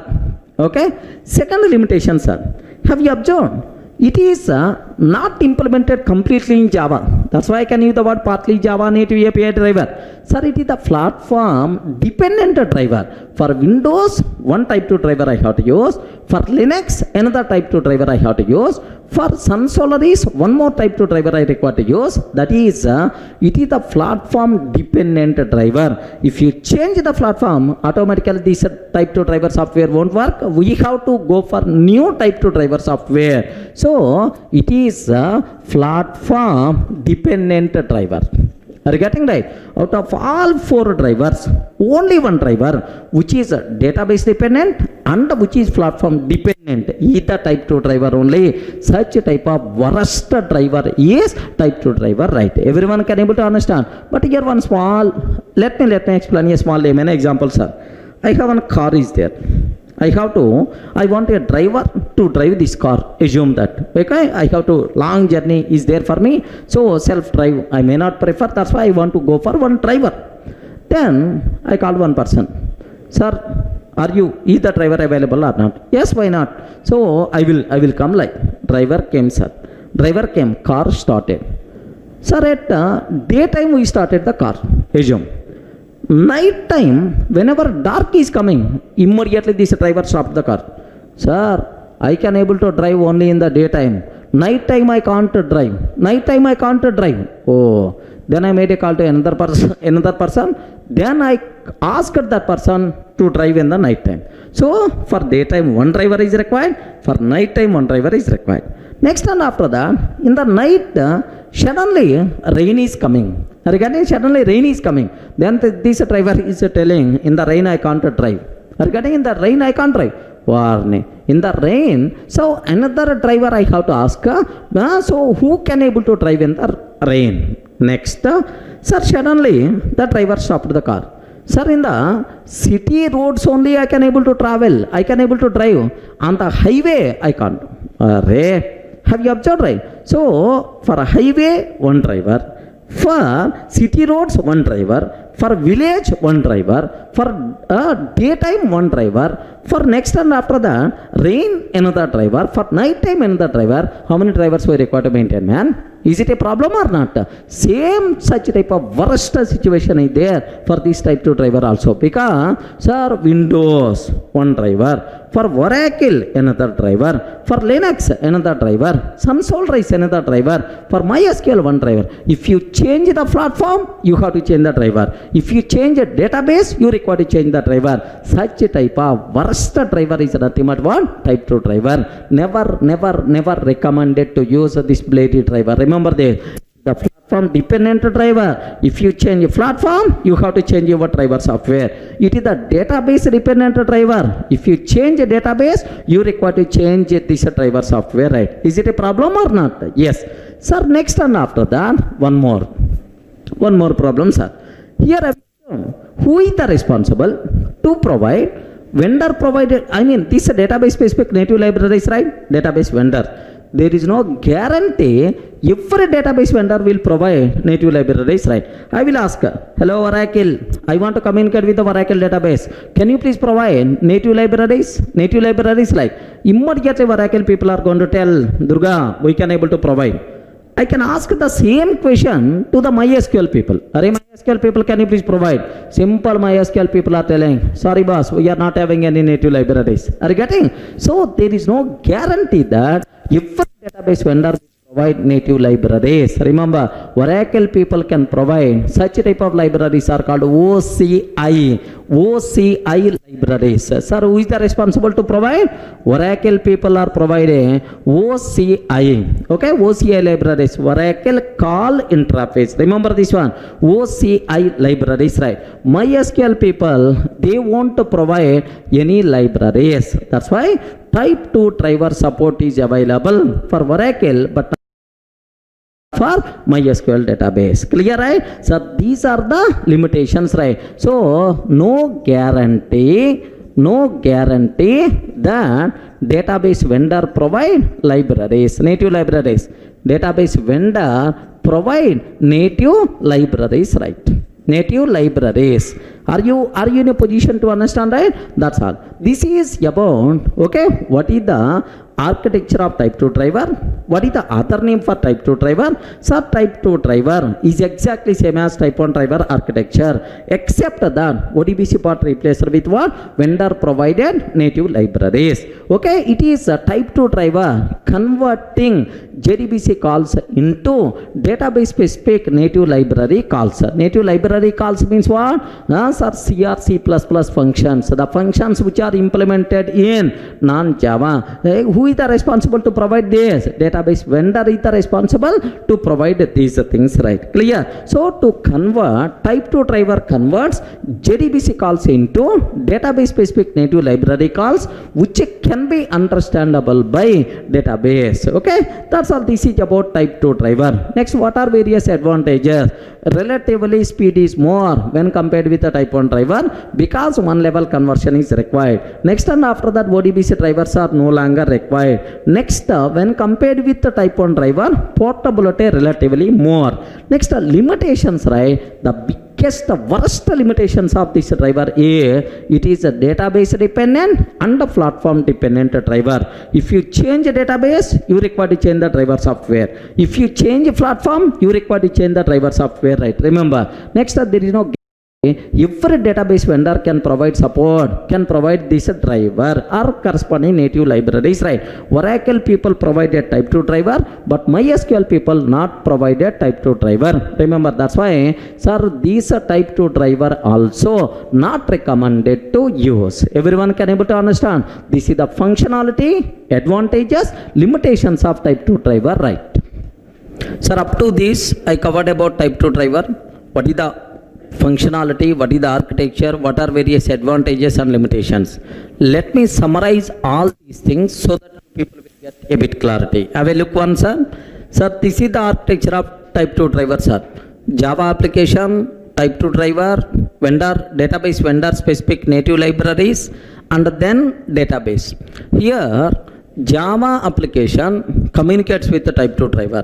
S1: Okay. Second limitation, sir. Have you observed? It is not implemented completely in Java. That's why I can use the word partly Java native API driver. Sir, it is the platform dependent driver. For Windows, one type 2 driver I have to use. For Linux, another type 2 driver I have to use. For Sun Solaris, one more type 2 driver I require to use. That is, it is the platform dependent driver. If you change the platform, automatically this type 2 driver software won't work. We have to go for new type 2 driver software. So it is a platform dependent driver. Are you getting right? Out of all 4 drivers, only one driver which is database dependent and which is platform dependent is the type 2 driver only. Such type of worst driver is type 2 driver, right? Everyone can able to understand. But here one small, let me explain a small layman example, sir. I have one car is there. I want a driver to drive this car. Assume that. Okay, I have to, long journey is there for me. So self-drive I may not prefer. That's why I want to go for one driver. Then I called one person. Sir, is the driver available or not? Yes, why not? So I will come like driver came, sir. driver came, car started. Sir, at daytime we started the car, assume. Night time, whenever dark is coming, immediately this driver stopped the car. Sir, I can able to drive only in the daytime. Night time I can't drive. Night time I can't drive. Oh, then I made a call to another person. Then I asked that person to drive in the night time. So for daytime one driver is required. For night time one driver is required. Next and after that, in the night, suddenly rain is coming. Regarding suddenly rain is coming. Then this driver is telling, in the rain I can't drive. Regarding in the rain I can't drive. Warning. In the rain, so another driver I have to ask, so who can able to drive in the rain? Next, sir, suddenly the driver stopped the car. Sir, in the city roads only I can able to travel, I can able to drive. On the highway I can't. Have you observed, right? So for a highway, one driver. For city roads, one driver. For village, one driver. For daytime, one driver. For next and after that, rain, another driver. For night time, another driver. How many drivers were required to maintain, man? Is it a problem or not? Same such type of worst situation is there for this type 2 driver also. Because, sir, Windows, one driver. For Oracle, another driver. For Linux, another driver. Some Solris, another driver. For MySQL, one driver. If you change the platform, you have to change the driver. If you change a database, you require to change the driver. Such a type of worst driver is nothing but one type 2 driver. Never recommended to use this bloody driver. Remember this. The platform dependent driver. If you change a platform, you have to change your driver software. It is the database dependent driver. If you change a database, you require to change this driver software, right? Is it a problem or not? Yes. Sir, next and after that, one more problem, sir. Here, who is the responsible to provide? Vendor provided, this database specific native libraries, right? Database vendor. There is no guarantee every database vendor will provide native libraries, right? I will ask, hello Oracle, I want to communicate with the Oracle database. Can you please provide native libraries? Native libraries, like immediately Oracle people are going to tell, Durga, we can able to provide. I can ask the same question to the MySQL people. Array MySQL people, can you please provide? Simple MySQL people are telling, sorry boss, we are not having any native libraries. Are you getting? So there is no guarantee that if a database vendor will provide native libraries. Remember, Oracle people can provide such type of libraries are called OCI libraries. Sir, who is the responsible to provide? Oracle people are providing OCI. Okay, OCI libraries. Oracle call interface. Remember this one. OCI libraries, right? MySQL people, they want to provide any libraries. That's why type 2 driver support is available for Oracle, but for MySQL database. Clear, right? So these are the limitations, right? So no guarantee that database vendor provide libraries, native libraries. Database vendor provide native libraries, right? Native libraries. Are you in a position to understand, right? That's all. This is about, okay, what is the architecture of type 2 driver? What is the other name for type 2 driver? So type 2 driver is exactly same as type 1 driver architecture, except that ODBC part replaced with what? Vendor provided native libraries. Okay, it is a type 2 driver converting JDBC calls into database specific native library calls. Native library calls means what? Are C or C++ functions. The functions which are implemented in non-Java. Who is the responsible to provide this? Database vendor is the responsible to provide these things, right? Clear? So to convert, type 2 driver converts JDBC calls into database specific native library calls, which can be understandable by database. Okay, that's all. This is about type 2 driver. Next, what are various advantages? Relatively speed is more when compared with the type 1 driver because one level conversion is required. Next and after that, ODBC drivers are no longer required. Next, when compared with the type 1 driver, portability relatively more. Next, limitations, right? The guess the worst limitations of this driver is it is a database dependent and a platform dependent driver. If you change a database, you require to change the driver software. If you change a platform, you require to change the driver software, right? Remember, next there is no every database vendor can provide support, can provide this driver or corresponding native libraries, right? Oracle people provide a type 2 driver, but MySQL people not provide a type 2 driver. Remember, that's why, sir, these type 2 driver also not recommended to use. Everyone can able to understand. This is the functionality, advantages, limitations of type 2 driver, right? Sir, up to this, I covered about type 2 driver. What is the functionality, what is the architecture, what are various advantages and limitations. Let me summarize all these things so that people will get a bit clarity. Have a look one, sir. Sir, this is the architecture of type 2 driver, sir. Java application, type 2 driver, vendor, database vendor specific native libraries, and then database. Here, Java application communicates with the type 2 driver.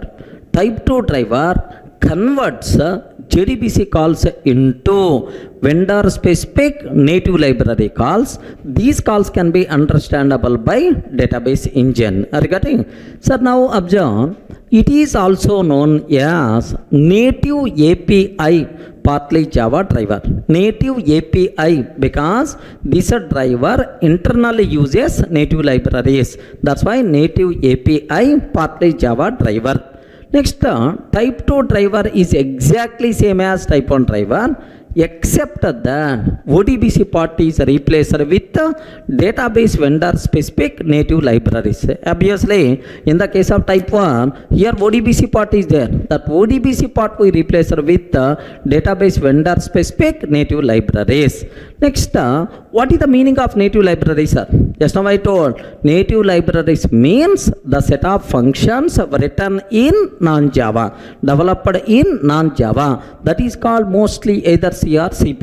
S1: Type 2 driver converts JDBC calls into vendor specific native library calls. These calls can be understandable by database engine. Are you getting? Sir, now observe, it is also known as native API, partly Java driver. Native API because this driver internally uses native libraries. That's why native API, partly Java driver. Next, type 2 driver is exactly same as type 1 driver, except that ODBC part is replaced with database vendor specific native libraries. Obviously, in the case of type 1, here ODBC part is there. That ODBC part we replace with database vendor specific native libraries. Next, what is the meaning of native libraries, sir? Just now I told, native libraries means the set of functions written in non-Java, developed in non-Java. That is called mostly either C or C++.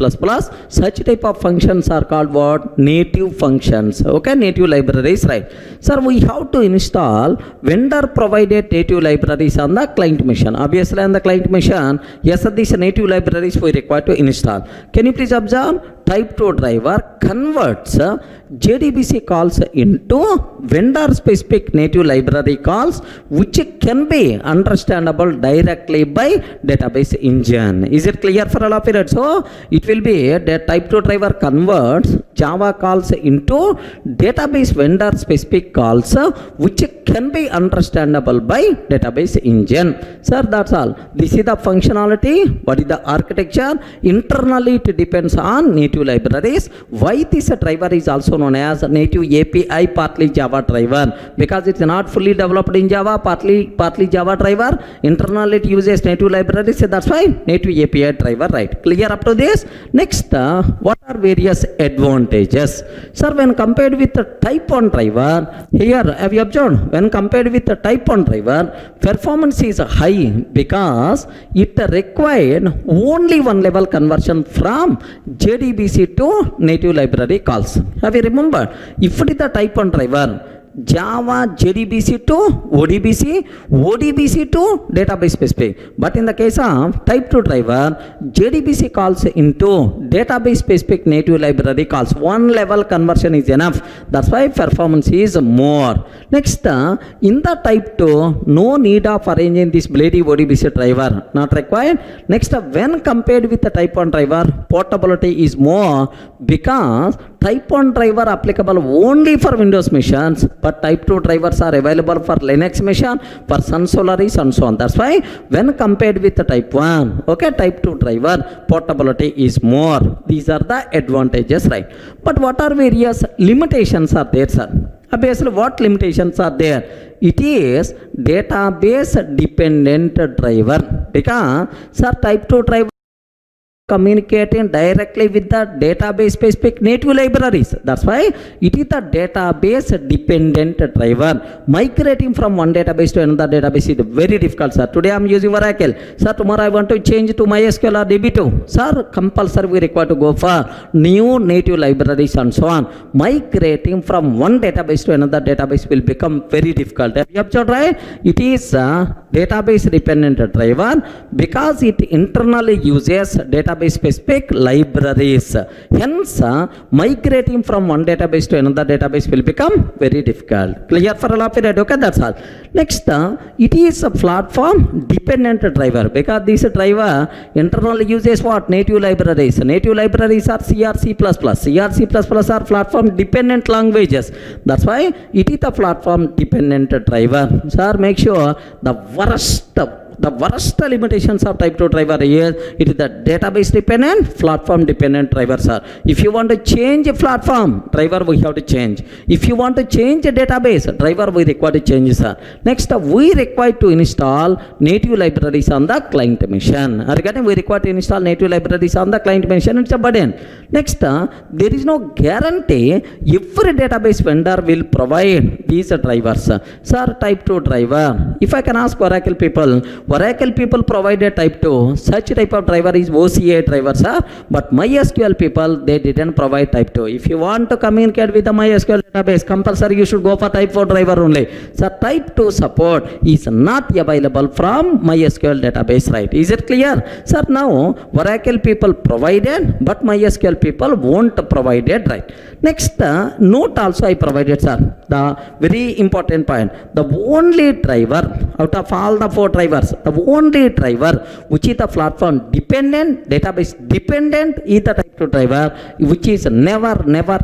S1: Such type of functions are called what? Native functions. Okay, native libraries, right? Sir, we have to install vendor provided native libraries on the client machine. Obviously, on the client machine, yes, these native libraries we require to install. Can you please observe? Type 2 driver converts JDBC calls into vendor specific native library calls, which can be understandable directly by database engine. Is it clear for all of it? So it will be the type 2 driver converts Java calls into database vendor specific calls, which can be understandable by database engine. Sir, that's all. This is the functionality. What is the architecture? Internally it depends on native libraries. Why this driver is also known as native API, partly Java driver? Because it's not fully developed in Java, partly Java driver. Internally it uses native libraries. That's why native API driver, right? Clear up to this? Next, what are various advantages? Sir, when compared with the type 1 driver, here have you observed? When compared with the type 1 driver, performance is high because it required only one level conversion from JDBC to native library calls. Have you remembered? If it is the type 1 driver, Java JDBC to ODBC, ODBC to database specific. But in the case of type 2 driver, JDBC calls into database specific native library calls. One level conversion is enough. That's why performance is more. Next, in the type 2, no need of arranging this bloody ODBC driver, not required. Next, when compared with the type 1 driver, portability is more because type 1 driver applicable only for Windows machines, but type 2 drivers are available for Linux machine, for Sun Solaris and so on. That's why when compared with the type 1, okay, type 2 driver, portability is more. These are the advantages, right? But what are various limitations are there, sir? Obviously, what limitations are there? It is database dependent driver because, sir, type 2 driver communicating directly with the database specific native libraries. That's why it is the database dependent driver. Migrating from one database to another database is very difficult, sir. Today I am using Oracle. Sir, tomorrow I want to change to MySQL or DB2. Sir, compulsory we require to go for new native libraries and so on. Migrating from one database to another database will become very difficult. Have you observed, right? It is a database dependent driver because it internally uses database database specific libraries. Hence, migrating from one database to another database will become very difficult. Clear for all of it? Okay, that's all. Next, it is a platform dependent driver, because this driver internally uses what? Native libraries. Native libraries are C or C++. C or C++ are platform dependent languages. That's why it is a platform dependent driver. Sir, make sure the worst limitations of type 2 driver is it is the database dependent, platform dependent driver, sir. If you want to change a platform, driver we have to change. If you want to change a database, driver we require to change, sir. Next, we require to install native libraries on the client machine. Again, we require to install native libraries on the client machine. It's a burden. Next, there is no guarantee every database vendor will provide these drivers. Sir, type 2 driver. If I can ask Oracle people provided type 2. Such type of driver is OCA driver, sir. But MySQL people, they didn't provide type 2. If you want to communicate with the MySQL database, compulsory you should go for type 4 driver only. So type 2 support is not available from MySQL database, right? Is it clear? Sir, now Oracle people provided, but MySQL people won't provided, right? Next, note also I provided, sir. The very important point. The only driver out of all the 4 drivers, the only driver which is the platform dependent, database dependent is the type 2 driver, which is never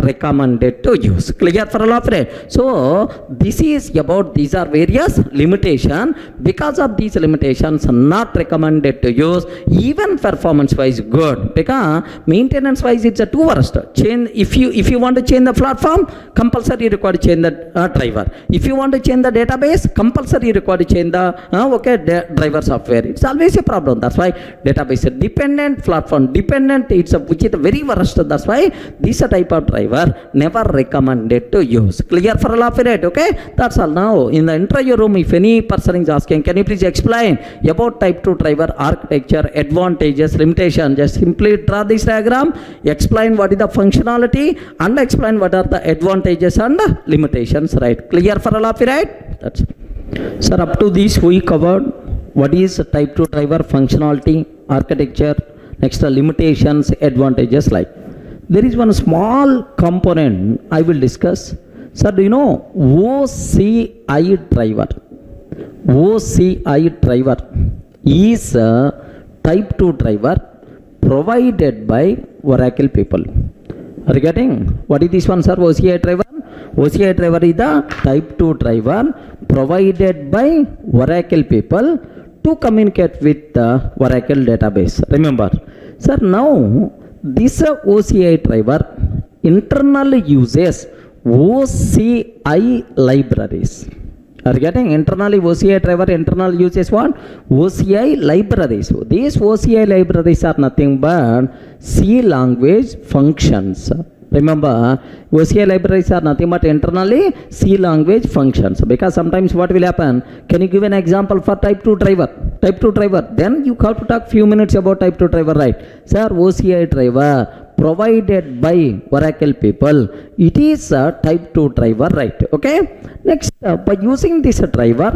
S1: recommended to use. Clear for all of it? So this is about, these are various limitations. Because of these limitations, not recommended to use. Even performance wise good, because maintenance wise it's a 2 worst. Change, if you want to change the platform, compulsory required to change the driver. If you want to change the database, compulsory required to change the driver software. It's always a problem. That's why database dependent, platform dependent, which is the very worst. That's why this type of driver never recommended to use. Clear for all of it? Okay, that's all. Now in the interview room, if any person is asking, can you please explain about type 2 driver architecture, advantages, limitation? Just simply draw this diagram, explain what is the functionality, and explain what are the advantages and limitations, right? Clear for all of it, right? That's it. Sir, up to this we covered what is type 2 driver functionality, architecture, next limitations, advantages, like. There is one small component I will discuss. Sir, do you know OCI driver? OCI driver is a type 2 driver provided by Oracle people. Are you getting? What is this one, sir? OCI driver? OCI driver is the type 2 driver provided by Oracle people to communicate with the Oracle database. Remember, sir, now this OCI driver internally uses OCI libraries. Are you getting? Internally OCI driver internal uses what? OCI libraries. So these OCI libraries are nothing but C language functions. Remember, OCI libraries are nothing but internally C language functions. Because sometimes what will happen? Can you give an example for type 2 driver? Type 2 driver. Then you have to talk few minutes about type 2 driver, right? Sir, OCI driver provided by Oracle people. It is a type 2 driver, right? Okay. Next, by using this driver,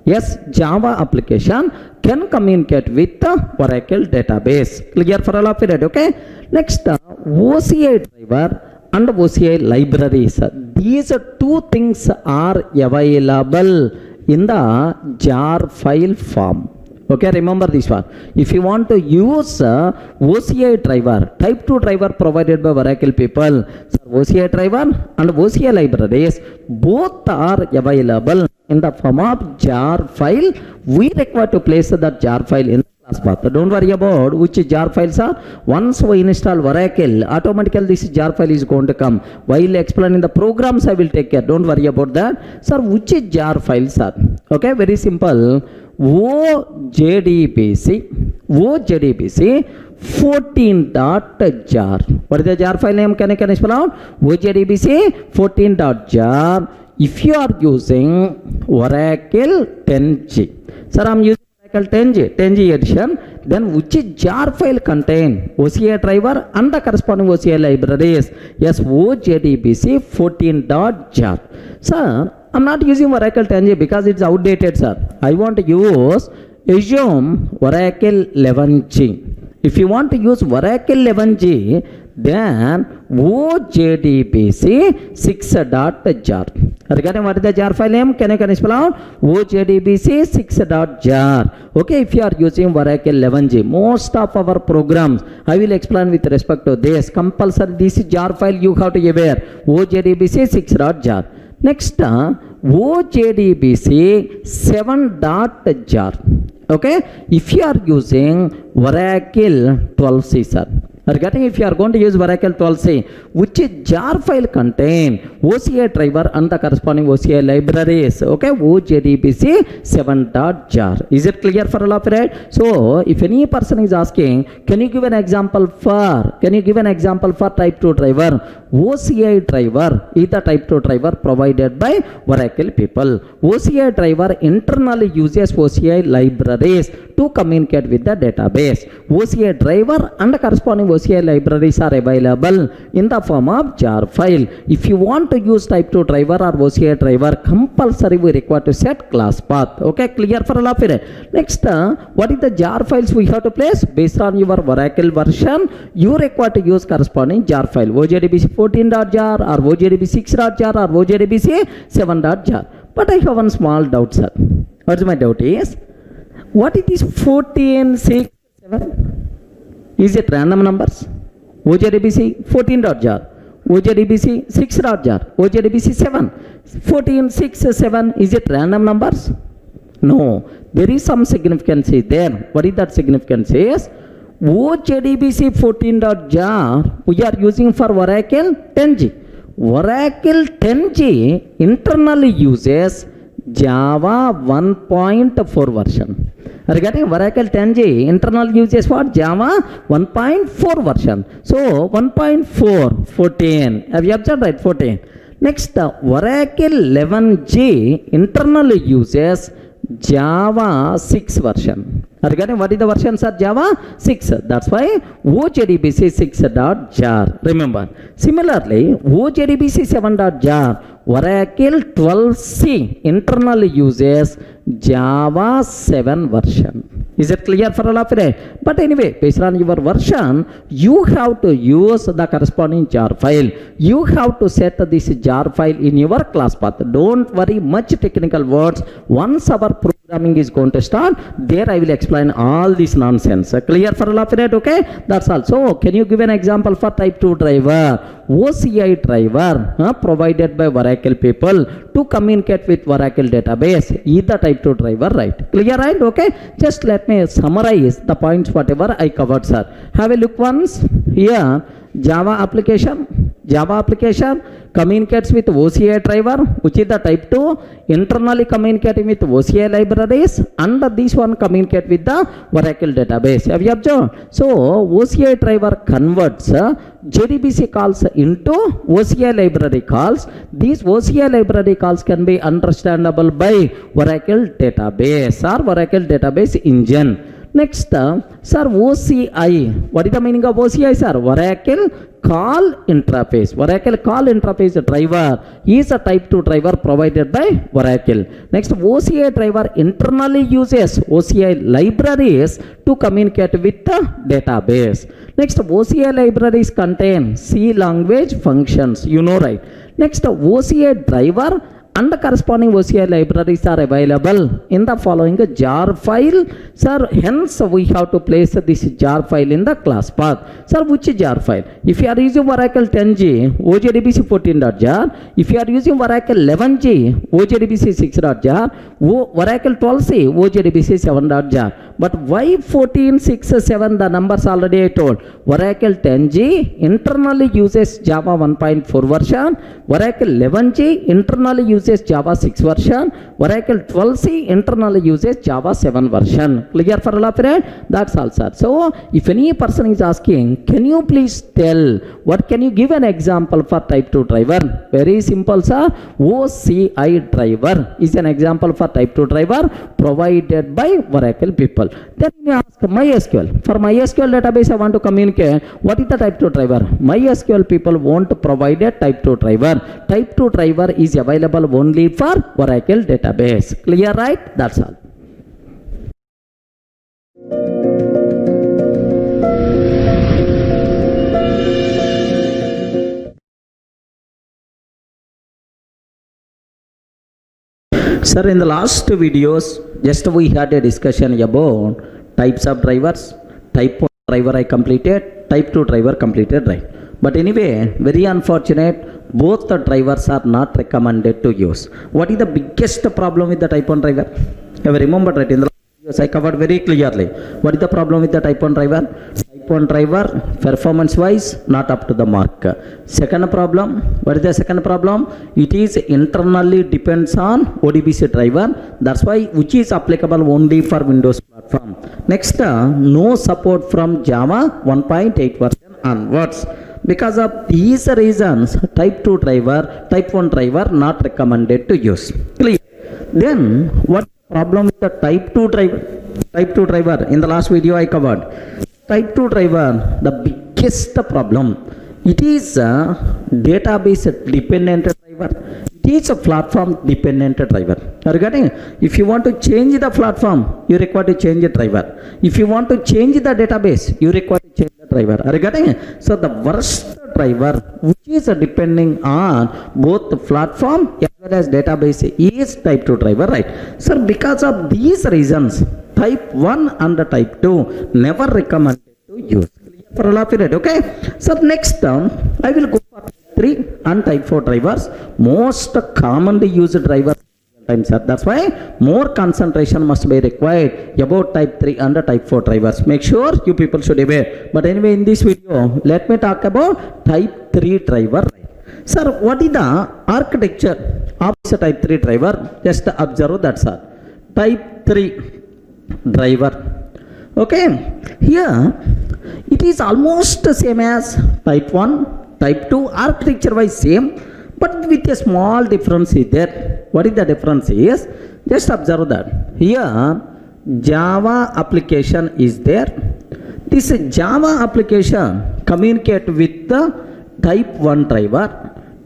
S1: yes, Java application can communicate with the Oracle database. Clear for all of it? Okay. Next, OCI driver and OCI libraries. These 2 things are available in the jar file form. Okay, remember this one. If you want to use OCI driver, type 2 driver provided by Oracle people, so OCI driver and OCI libraries, both are available in the form of jar file. We require to place that jar file in the class path. Don't worry about which jar files are. Once we install Oracle, automatically this jar file is going to come. While explaining the programs, I will take care. Don't worry about that. Sir, which jar files are? Okay, very simple. JDBC 14.jar. What is the jar file name? Can you spell out? JDBC 14.jar. If you are using Oracle 10G, sir, I am using Oracle 10G edition, then which jar file contain OCI driver and the corresponding OCI libraries? Yes, JDBC 14.jar. Sir, I'm not using Oracle 10G because it's outdated, sir. I want to use, assume Oracle 11G. If you want to use Oracle 11G, then OJDBC 6.jar. Regarding what is the jar file name, can you spell out? OJDBC 6.jar. Okay, if you are using Oracle 11G, most of our programs, I will explain with respect to this. Compulsory, this jar file you have to be aware. OJDBC 6.jar. Next, OJDBC 7.jar. Okay, if you are using Oracle 12C, sir. Regarding if you are going to use Oracle 12C, which jar file contain OCI driver and the corresponding OCI libraries. Okay, OJDBC 7.jar. Is it clear for all of you, right? So, if any person is asking, can you give an example for type 2 driver? OCI driver is the type 2 driver provided by Oracle people. OCI driver internally uses OCI libraries to communicate with the database. OCI driver and the corresponding OCI libraries are available in the form of jar file. If you want to use type 2 driver or OCI driver, compulsory we require to set class path. Okay, clear for all of you. Next, what is the jar files we have to place? Based on your Oracle version, you require to use corresponding jar file. OJDBC 14.jar or OJDBC 6.jar or OJDBC 7.jar. But I have one small doubt, sir. What is my doubt is, what is this 14, 6, 7? Is it random numbers? OJDBC 14.jar, OJDBC 6.jar, OJDBC 7, 14, 6, 7, is it random numbers? No, there is some significance there. What is that significance is? OJDBC 14.jar we are using for Oracle 10G. Oracle 10G internally uses Java 1.4 version. Regarding Oracle 10G, internal uses what? Java 1.4 version. So 1.4, 14. Have you observed, right? 14. Next, Oracle 11G internally uses Java 6 version. Regarding what is the version, sir? Java 6. That's why OJDBC 6.jar. Remember. Similarly, OJDBC 7.jar, Oracle 12C internally uses Java 7 version. Is it clear for all of you? But anyway, based on your version, you have to use the corresponding jar file. You have to set this jar file in your class path. Don't worry much technical words. Once our programming is going to start, there I will explain all this nonsense. Clear for all of you, okay? That's all. So, can you give an example for type 2 driver? OCI driver provided by Oracle people to communicate with Oracle database is the type 2 driver, right? Clear, right? Okay? Just let me summarize the points whatever I covered, sir. Have a look once. Here, Java application communicates with OCI driver, which is the type 2, internally communicating with OCI libraries, and this one communicate with the Oracle database. Have you observed? So OCI driver converts JDBC calls into OCI library calls. These OCI library calls can be understandable by Oracle database or Oracle database engine. Next, sir, OCI. What is the meaning of OCI, sir? Oracle call interface. Oracle call interface driver is a type 2 driver provided by Oracle. Next, OCI driver internally uses OCI libraries to communicate with the database. Next, OCI libraries contain C language functions. You know, right? Next, OCI driver and the corresponding OCI libraries are available in the following jar file. Sir, hence we have to place this jar file in the class path. Sir, which jar file? If you are using Oracle 10G, OJDBC 14.jar. If you are using Oracle 11G, OJDBC 6.jar. Oracle 12C, OJDBC 7.jar. But why 14, 6, 7? The numbers already I told. Oracle 10G internally uses Java 1.4 version. Oracle 11G internally uses Java 6 version. Oracle 12C internally uses Java 7 version. Clear for all of you? That's all, sir. So, if any person is asking, can you please tell, what can you give an example for type 2 driver? Very simple, sir. OCI driver is an example for type 2 driver provided by Oracle people. Then you ask MySQL. For MySQL database, I want to communicate. What is the type 2 driver? MySQL people won't provide a type 2 driver. Type 2 driver is available only for Oracle database. Clear, right? That's all. Sir, in the last videos, just we had a discussion about types of drivers. Type 1 driver I completed, type 2 driver completed, right? But anyway, very unfortunate, both the drivers are not recommended to use. What is the biggest problem with the type 1 driver? Have you remembered, right? In the last videos I covered very clearly. What is the problem with the type 1 driver? Type 1 driver, performance wise, not up to the mark. Second problem, what is the second problem? It is internally depends on ODBC driver. That's why which is applicable only for Windows platform. Next, no support from Java 1.8 version onwards. Because of these reasons, type 2 driver, type 1 driver not recommended to use. Clear? Then, what problem with the type 2 driver? Type 2 driver, in the last video I covered. Type 2 driver, the biggest problem, it is a database dependent driver. It is a platform dependent driver. Are you getting? If you want to change the platform, you require to change the driver. If you want to change the database, you require to change the driver. Are you getting? So the worst driver, which is depending on both the platform as well as database, is type 2 driver, right? So because of these reasons, type 1 and type 2 never recommended to use for a long period. Okay, so next I will go for type 3 and type 4 drivers, most commonly used drivers. That's why more concentration must be required about type 3 and type 4 drivers. Make sure you people should be aware. But anyway, in this video, let me talk about type 3 driver. Sir, what is the architecture of this type 3 driver? Just observe that, sir. Type 3 driver. Okay, here it is almost the same as type 1, type 2, architecture wise same, but with a small difference is there. What is the difference is? Just observe that. Here Java application is there. This Java application communicate with the type 1 driver.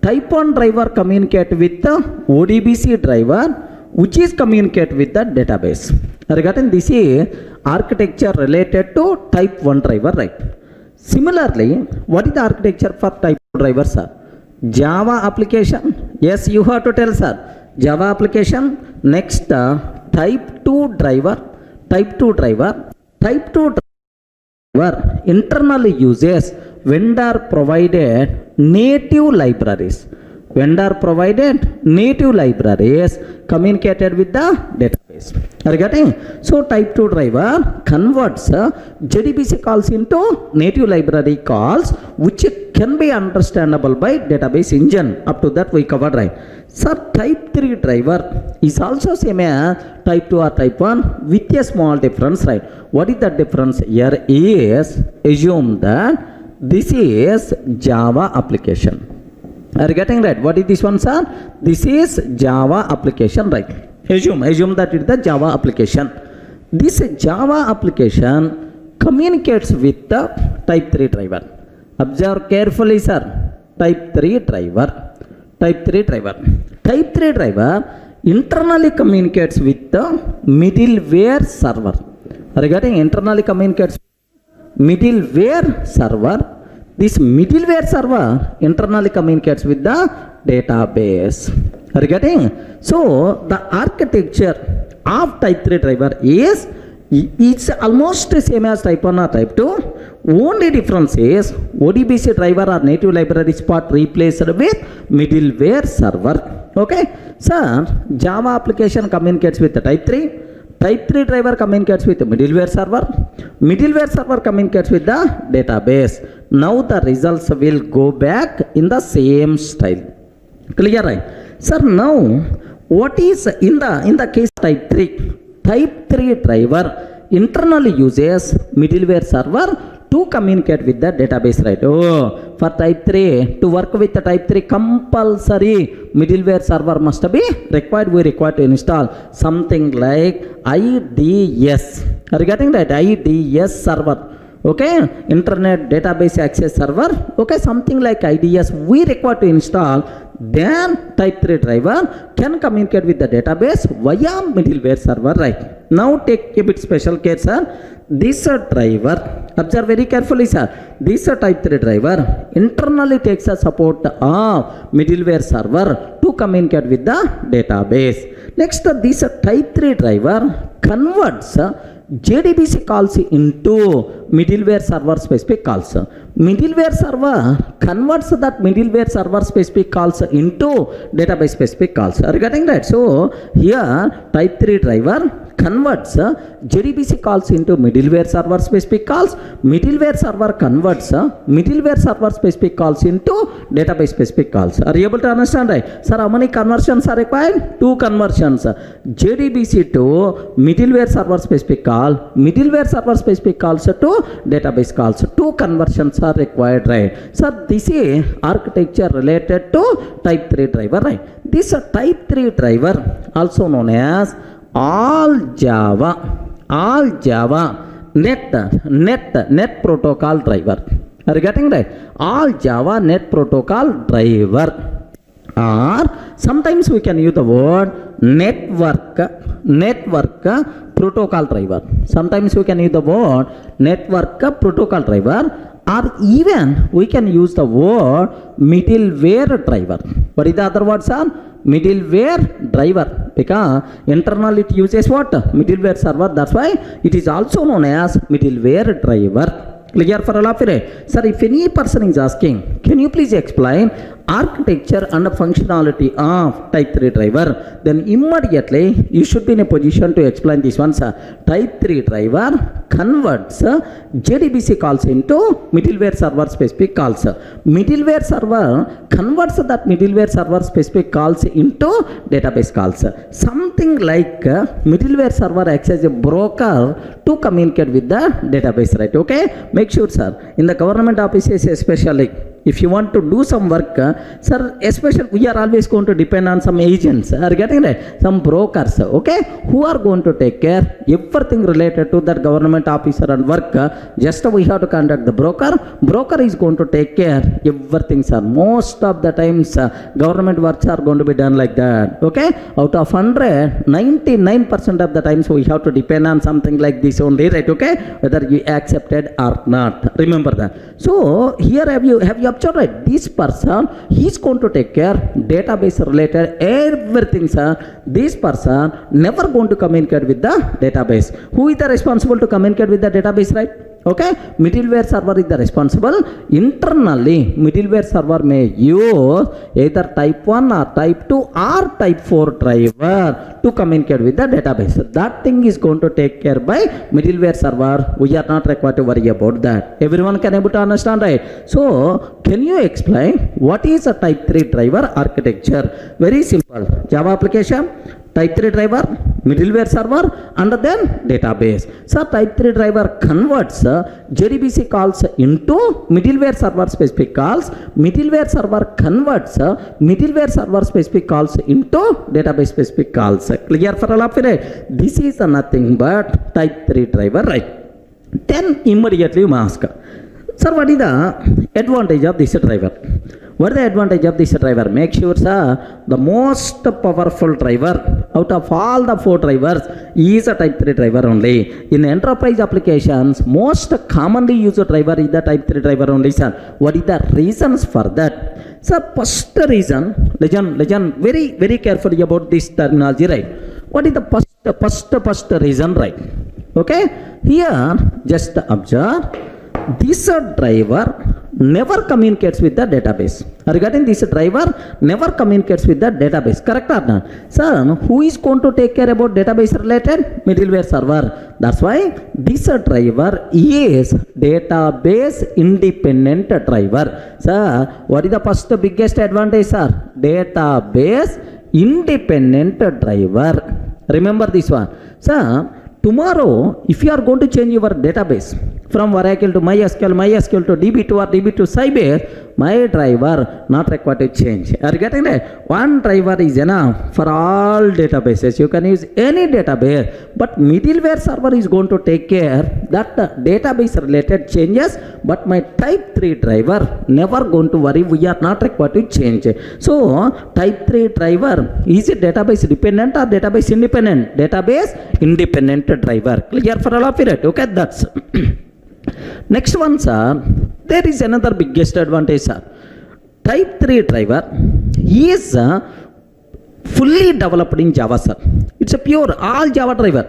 S1: Type 1 driver communicate with the ODBC driver, which is communicate with the database. Regarding this is architecture related to type 1 driver, right? Similarly, what is the architecture for type 2 driver, sir? Java application. Yes, you have to tell, sir. Java application. Next, type 2 driver. Type 2 driver. Type 2 driver internally uses vendor provided native libraries. Vendor provided native libraries communicated with the database. Are you getting? So type 2 driver converts JDBC calls into native library calls, which can be understandable by database engine. Up to that we covered, right? So type 3 driver is also same as type 2 or type 1 with a small difference, right? What is the difference here is, assume that this is Java application. Are you getting right? What is this one, sir? This is Java application, right? Assume that it is the Java application. This Java application communicates with the type 3 driver. Observe carefully, sir. Type 3 driver. Type 3 driver. Type 3 driver internally communicates with the middleware server. Are you getting? Internally communicates with middleware server. This middleware server internally communicates with the database. Are you getting? So the architecture of type 3 driver is it's almost the same as type 1 or type 2. Only difference is ODBC driver or native library part replaced with middleware server. Okay, sir. Java application communicates with the type 3. Type 3 driver communicates with the middleware server. Middleware server communicates with the database. Now the results will go back in the same style. Clear, right? Sir, now what is in the case type 3? Type 3 driver internally uses middleware server to communicate with the database, right? Oh, for type 3 to work with the type 3 compulsory middleware server must be required. We require to install something like IDS. Are you getting that? IDS server. Okay, Internet Database Access Server. Okay, something like IDS we require to install. Then type 3 driver can communicate with the database via middleware server, right? Now take a bit special care, sir. this driver, observe very carefully sir, this type 3 driver internally takes a support of middleware server to communicate with the database. Next this type 3 driver converts JDBC calls into middleware server specific calls. Middleware server converts that middleware server specific calls into database specific calls. Are you getting that? So here type 3 driver converts JDBC calls into middleware server specific calls. Middleware server converts middleware server specific calls into database specific calls. Are you able to understand, right? Sir, how many conversions are required? 2 conversions. JDBC to middleware server specific call, middleware server specific calls to database calls. 2 conversions are required, right? So this is architecture related to type 3 driver, right? This type 3 driver also known as all Java net protocol driver. Are you getting that? All Java net protocol driver, or sometimes we can use the word network protocol driver. Sometimes we can use the word network protocol driver, or even we can use the word middleware driver. What is the other word, sir? Middleware driver, because internal it uses what? Middleware server. That's why it is also known as middleware driver. Clear for all of you? Sir, if any person is asking, can you please explain architecture and functionality of type 3 driver, then immediately you should be in a position to explain this one, sir. Type 3 driver converts JDBC calls into middleware server specific calls. Middleware server converts that middleware server specific calls into database calls. Something like middleware server acts as a broker to communicate with the database, right? Okay, make sure, sir, in the government offices especially, if you want to do some work, sir, especially we are always going to depend on some agents, are getting that? Some brokers, okay, who are going to take care everything related to that government officer and work. Just we have to contact the broker is going to take care everything, sir. Most of the times government works are going to be done like that, okay. Out of 100, 99% of the times we have to depend on something like this only, right? Okay, whether you accepted or not, remember that. So here have you observed, right? This person, he is going to take care database related everything, sir. This person never going to communicate with the database. Who is the responsible to communicate with the database, right? Okay, middleware server is the responsible. Internally, middleware server may use either type 1 or type 2 or type 4 driver to communicate with the database. That thing is going to take care by middleware server. We are not required to worry about that. Everyone can able to understand, right? So, can you explain what is a type 3 driver architecture? Very simple. Java application, type 3 driver, middleware server, and then database. So type 3 driver converts JDBC calls into middleware server specific calls. Middleware server converts middleware server specific calls into database specific calls. Clear for all of you? This is nothing but type 3 driver, right? Then immediately you ask, sir, what is the advantage of this driver? What is the advantage of this driver? Make sure, sir, the most powerful driver out of all the 4 drivers is a type 3 driver only. In enterprise applications, most commonly used driver is the type 3 driver only, sir. What is the reasons for that? Sir, first reason, listen very, very carefully about this terminology, right? What is the first reason, right? Okay, here just observe, this driver never communicates with the database. Regarding this driver never communicates with the database, correct or not? Sir, who is going to take care about database related? Middleware server. That's why this driver is database independent driver. Sir, what is the first biggest advantage, sir? Database independent driver. Remember this one. Sir, tomorrow, if you are going to change your database from Oracle to MySQL to DB2 or DB to Sybase, my driver not required to change. Are you getting it? One driver is enough for all databases. You can use any database, but middleware server is going to take care that the database related changes, but my type 3 driver never going to worry, we are not required to change. So type 3 driver is a database dependent or database independent? Database independent driver. Clear for all of it? Okay, that's next one, sir. There is another biggest advantage, sir. Type 3 driver is fully developed in Java, sir. It's a pure all Java driver.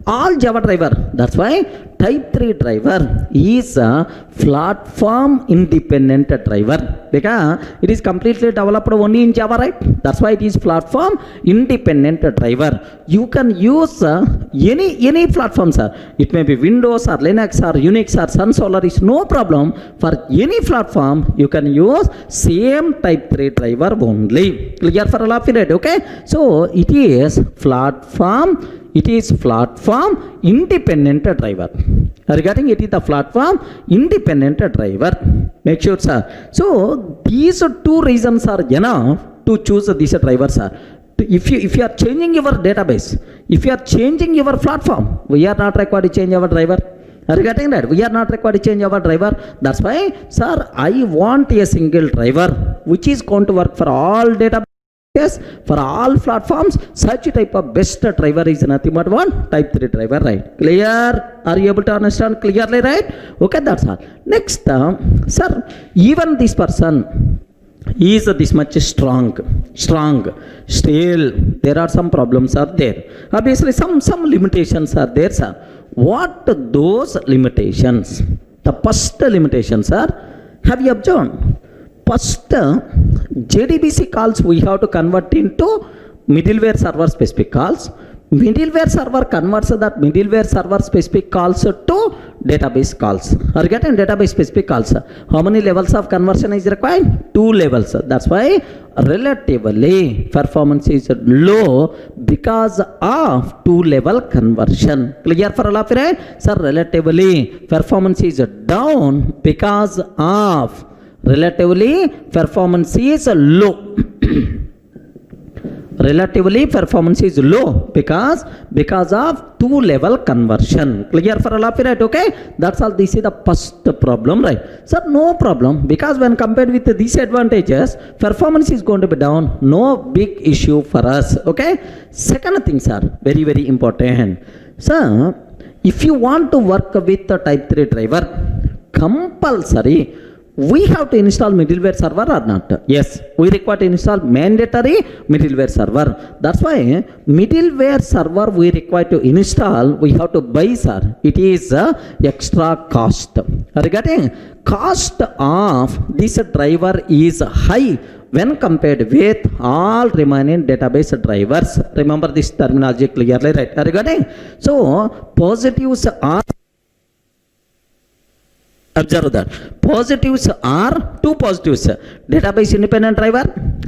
S1: All Java driver. That's why type 3 driver is a platform independent driver, because it is completely developed only in Java, right? That's why it is platform independent driver. You can use any platform, sir. It may be Windows or Linux or Unix or Sun Solar, is no problem. For any platform you can use same type 3 driver only. Clear for all of it? Okay, so it is platform independent driver. Regarding it is the platform independent driver. Make sure, sir. So these two reasons are enough to choose this driver, sir. If you are changing your database, if you are changing your platform, we are not required to change our driver. Are you getting that? We are not required to change our driver. That's why, sir, I want a single driver which is going to work for all databases. Yes, for all platforms. Such type of best driver is nothing but one type 3 driver, right? Clear? Are you able to understand clearly, right? Okay, that's all. Next, sir, even this person is this much strong, still there are some problems are there. Obviously some limitations are there, sir. What those limitations? The first limitations are, have you observed? First, JDBC calls we have to convert into middleware server specific calls. Middleware server converts that middleware server specific calls to database calls. Are you getting database specific calls? How many levels of conversion is required? 2 levels. That's why relatively performance is low because of 2-level conversion. Clear for all of you, right? Sir, relatively performance is down because of relatively performance is low. Relatively performance is low because of 2-level conversion. Clear for all of you, right? Okay, that's all. This is the first problem, right? Sir, no problem, because when compared with these advantages, performance is going to be down. No big issue for us. Okay, second things are very, very important. Sir, if you want to work with the type 3 driver, compulsory we have to install middleware server or not? Yes, we require to install mandatory middleware server. That's why middleware server we require to install, we have to buy, sir. It is extra cost. Regarding cost of this driver is high when compared with all remaining database drivers. Remember this terminology clearly, right? Regarding, so positives are, observe that positives are two positives: database independent driver,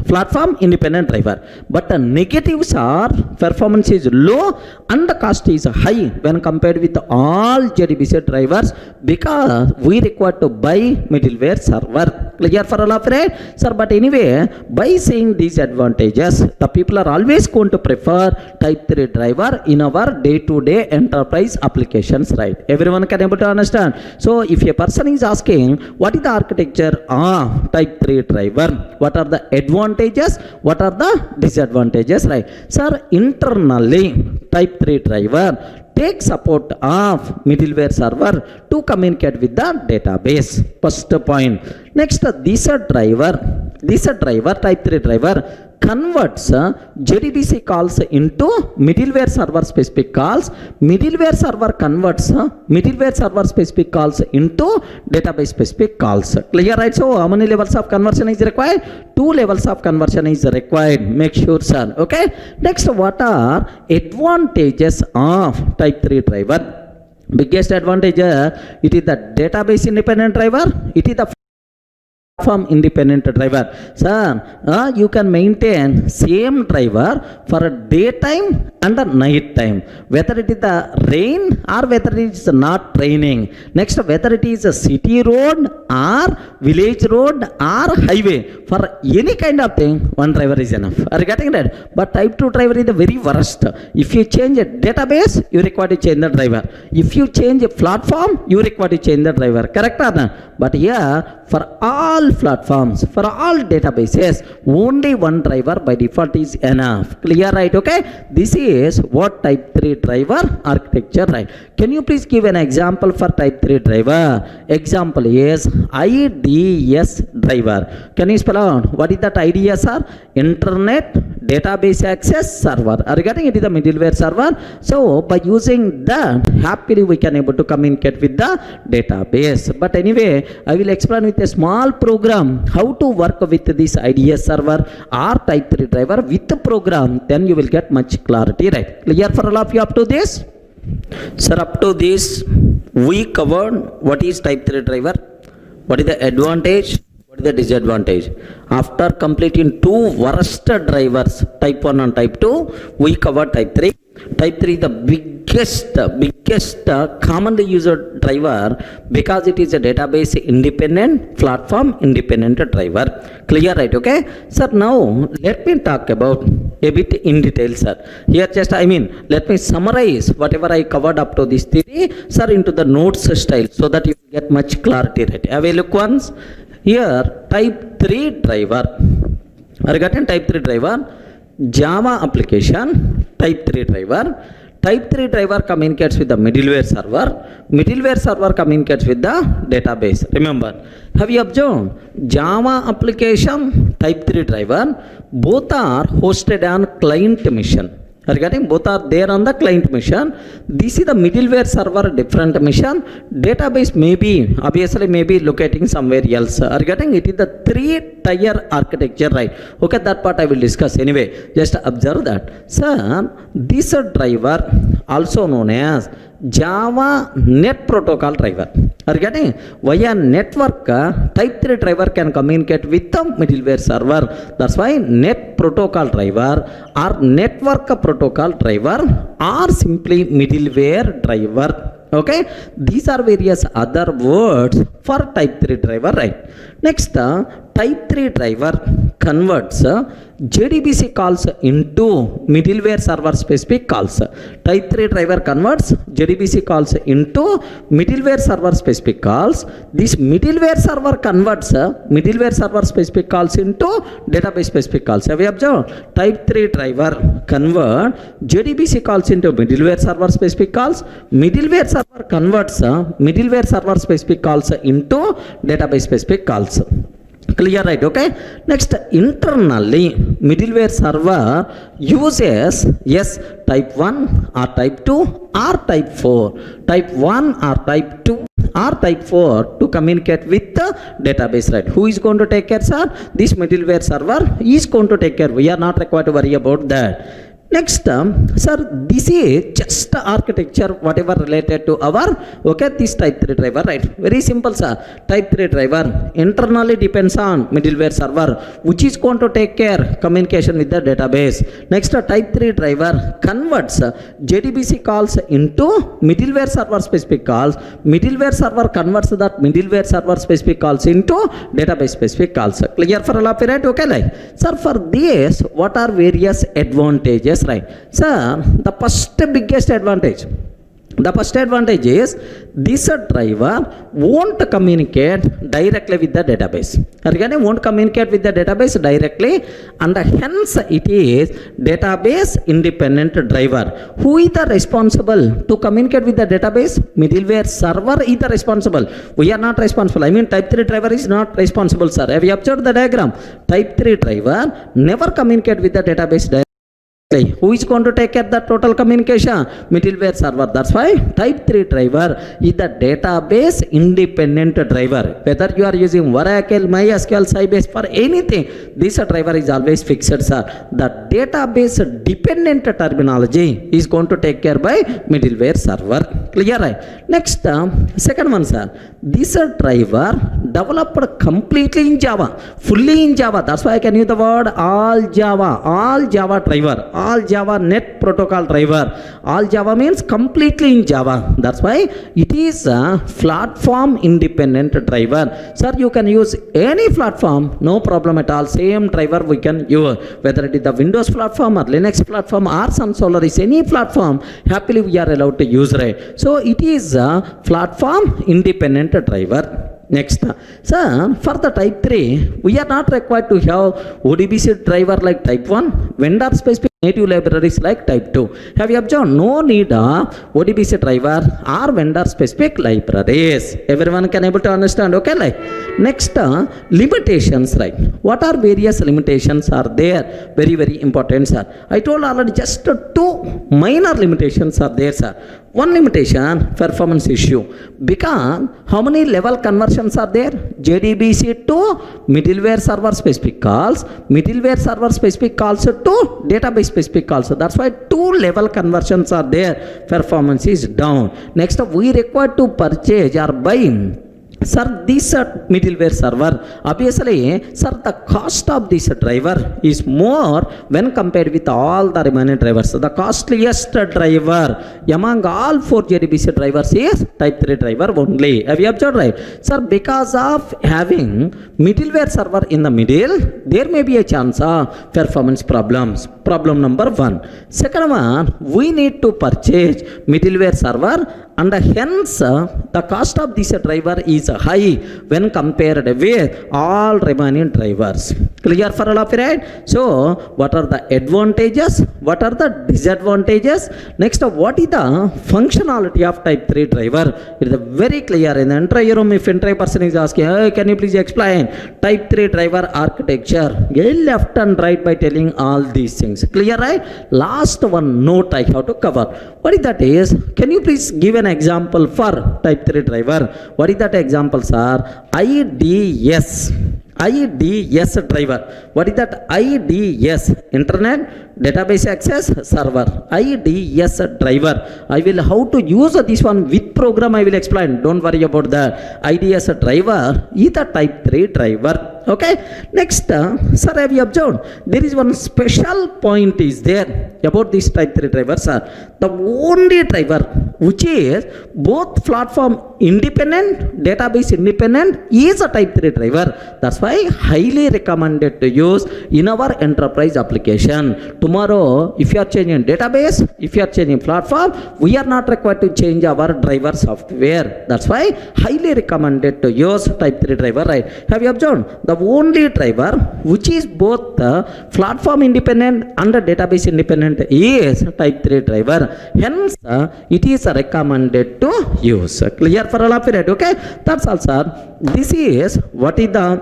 S1: platform independent driver. But the negatives are performance is low and the cost is high when compared with all JDBC drivers, because we require to buy middleware server. Clear for all of you, right? Sir, but anyway, by seeing these advantages, the people are always going to prefer type 3 driver in our day-to-day enterprise applications, right? Everyone can able to understand. So if a person is asking what is the architecture of type 3 driver, what are the advantages, what are the disadvantages, right? Sir, internally type 3 driver take support of middleware server to communicate with the database. First point. Next, this driver type 3 driver converts JDBC calls into middleware server specific calls. Middleware server converts middleware server specific calls into database specific calls. Clear, right? So how many levels of conversion is required? 2 levels of conversion is required. Make sure, sir. Okay. Next, what are advantages of type 3 driver? Biggest advantage, it is the database independent driver, it is the platform independent driver. Sir, you can maintain same driver for a daytime and a night time, whether it is the rain or whether it is not raining. Next, whether it is a city road or village road or highway, for any kind of thing, one driver is enough. Are you getting that? But type 2 driver is the very worst. If you change a database, you require to change the driver. If you change a platform, you require to change the driver. Correct or not? But here, for all platforms, for all databases, only one driver by default is enough. Clear, right? Okay, this is what type 3 driver architecture, right? Can you please give an example for type 3 driver? Example is IDS driver. Can you spell out what is that IDS? Are internet database access server. Are you getting it? Is the middleware server. So by using that, happily we can able to communicate with the database. But anyway, I will explain with a small program how to work with this IDS server or type 3 driver with the program. Then you will get much clarity, right? Clear for all of you up to this? Sir, up to this we covered what is type 3 driver, what is the advantage, what is the disadvantage. After completing two worst drivers, type 1 and type 2, we covered type 3. Type 3 is the biggest commonly used driver because it is a database independent, platform independent driver. Clear, right? Okay, sir, now let me talk about a bit in detail, sir. Here just let me summarize whatever I covered up to this theory, sir, into the notes style so that you get much clarity, right? Have a look once. Here, type 3 driver. Are you getting type 3 driver? Java application, type 3 driver. Type 3 driver communicates with the middleware server. Middleware server communicates with the database. Remember, have you observed? Java application, type 3 driver, both are hosted on client machine. Are you getting? Both are there on the client machine. This is the middleware server, different machine. Database obviously may be locating somewhere else. Are you getting? It is the 3-tier architecture, right? Okay, that part I will discuss anyway. Just observe that. Sir, this driver also known as Java Net Protocol driver. Are you getting? Via network, type 3 driver can communicate with the middleware server. That's why Net Protocol driver or Network Protocol driver or simply middleware driver. Okay, these are various other words for type 3 driver, right? Next, type 3 driver converts JDBC calls into middleware server specific calls. Type 3 driver converts JDBC calls into middleware server specific calls. This middleware server converts middleware server specific calls into database specific calls. Have you observed? Type 3 driver convert JDBC calls into middleware server specific calls. Middleware server converts middleware server specific calls into database specific calls. Clear, right? Okay, next, internally middleware server uses type 1 or type 2 or type 4, type 1 or type 2 or type 4 to communicate with the database, right? Who is going to take care, sir? This middleware server is going to take care. We are not required to worry about that. Next, sir, this is just architecture, whatever related to our, this type 3 driver, right? Very simple, sir. Type 3 driver internally depends on middleware server, which is going to take care communication with the database. Next, type 3 driver converts JDBC calls into middleware server specific calls. Middleware server converts that middleware server specific calls into database specific calls. Clear for all of you, right? Okay, like, sir, for this, what are various advantages? Right, sir, the first biggest advantage is this driver won't communicate directly with the database. Again, won't communicate with the database directly, and hence it is database independent driver. Who is the responsible to communicate with the database? Middleware server is the responsible. We are not responsible. Type 3 driver is not responsible, sir. Have you observed the diagram? Type 3 driver never communicate with the database directly. Who is going to take care of the total communication? Middleware server. That's why type 3 driver is the database independent driver. Whether you are using Oracle, MySQL, Sybase, for anything, this driver is always fixed, sir. The database dependent terminology is going to take care by middleware server. Clear, right? Next, second one, sir. This driver developed completely in Java, fully in Java. That's why I can use the word all Java driver, all Java net protocol driver. All Java means completely in Java. That's why it is a platform independent driver. Sir, you can use any platform, no problem at all. Same driver we can use, whether it is the Windows platform or Linux platform or Sun Solaris, any platform, happily we are allowed to use, right? So it is a platform independent driver. Next, sir, for the type 3, we are not required to have ODBC driver like type 1, vendor specific native libraries like type 2. Have you observed? No need ODBC driver or vendor specific libraries. Everyone can able to understand, okay? Like next, limitations, right? What are various limitations are there? Very, very important, sir. I told already just two minor limitations are there, sir. One limitation, performance issue. Because how many level conversions are there? JDBC to middleware server specific calls, middleware server specific calls to database specific calls. So that's why two level conversions are there. Performance is down. Next, we require to purchase or buy, sir, this middleware server. Obviously, sir, the cost of this driver is more when compared with all the remaining drivers. So the costliest driver among all 4 JDBC drivers is type 3 driver only. Have you observed, right? Sir, because of having middleware server in the middle, there may be a chance of performance problems. Problem number 1. Second one, we need to purchase middleware server, and hence the cost of this driver is high when compared with all remaining drivers. Clear for all of you, right? So what are the advantages? What are the disadvantages? Next, what is the functionality of type 3 driver? It is very clear in the entire room. If entire person is asking, hey, can you please explain type 3 driver architecture? Get left and right by telling all these things. Clear, right? Last one note I have to cover. What is that is? Can you please give an example for type 3 driver? What is that example, sir? IDS driver. What is that? IDS, Internet Database Access Server. IDS driver. I will how to use this one with program I will explain. Don't worry about that. IDS driver is the type 3 driver. Okay. Next, sir, have you observed? There is one special point is there about this type 3 driver, sir. The only driver which is both platform independent, database independent is a type 3 driver. That's why highly recommended to use in our enterprise application. Tomorrow, if you are changing database, if you are changing platform, we are not required to change our driver software. That's why highly recommended to use type 3 driver, right? Have you observed? The only driver which is both platform independent and database independent is type 3 driver. Hence, it is recommended to use. Clear for all of it, okay? That's all, sir. This is what is the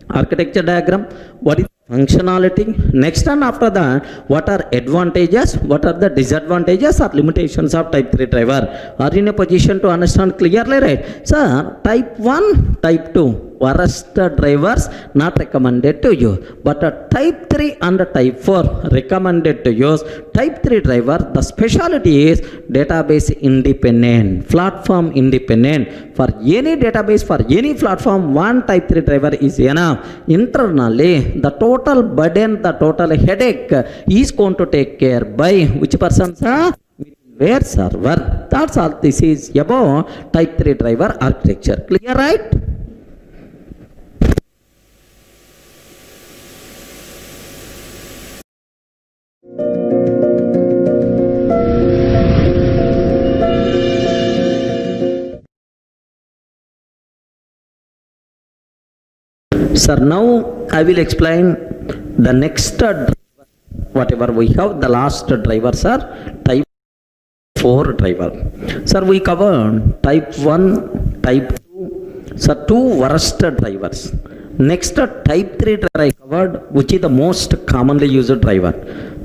S1: architecture diagram, what is functionality. Next, and after that, what are advantages, what are the disadvantages or limitations of type 3 driver? Are in a position to understand clearly, right? Sir, type 1, type 2, worst drivers not recommended to use, but type 3 and type 4 recommended to use. Type 3 driver, the specialty is database independent, platform independent. For any database, for any platform, one type 3 driver is enough. Internally, the total burden, the total headache is going to take care by which person, sir? Where server. That's all. This is about type 3 driver architecture. Clear, right? Sir, now I will explain the next driver, whatever we have. The last drivers are type 4 driver. Sir, we covered type 1, type 2, sir, 2 worst drivers. Next, type 3 driver I covered, which is the most commonly used driver.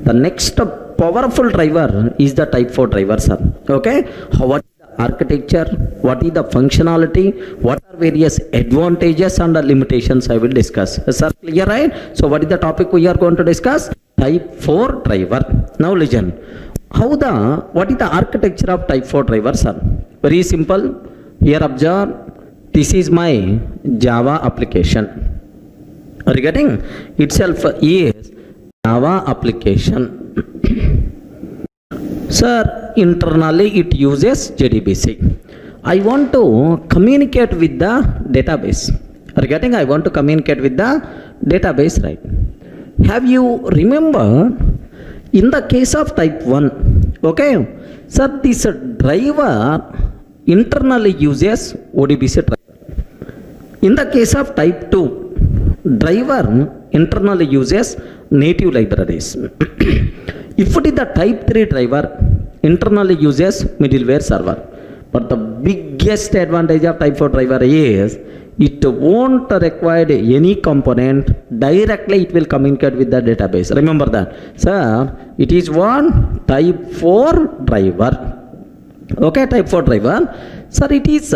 S1: The next powerful driver is the type 4 driver, sir. Okay? What architecture, what is the functionality, what are various advantages and the limitations I will discuss. Sir, clear, right? So what is the topic we are going to discuss? Type 4 driver. Now listen, what is the architecture of type 4 driver, sir? Very simple. Here observe, this is my Java application. Are you getting? Itself is Java application. Sir, internally it uses JDBC. I want to communicate with the database. Are you getting? I want to communicate with the database, right? Have you remembered in the case of type 1, okay, sir, this driver internally uses ODBC driver. In the case of type 2, driver internally uses native libraries. If it is the type 3 driver, internally uses middleware server. But the biggest advantage of type 4 driver is it won't require any component, directly it will communicate with the database. Remember that. Sir, it is one type 4 driver. Okay, type 4 driver. Sir, it is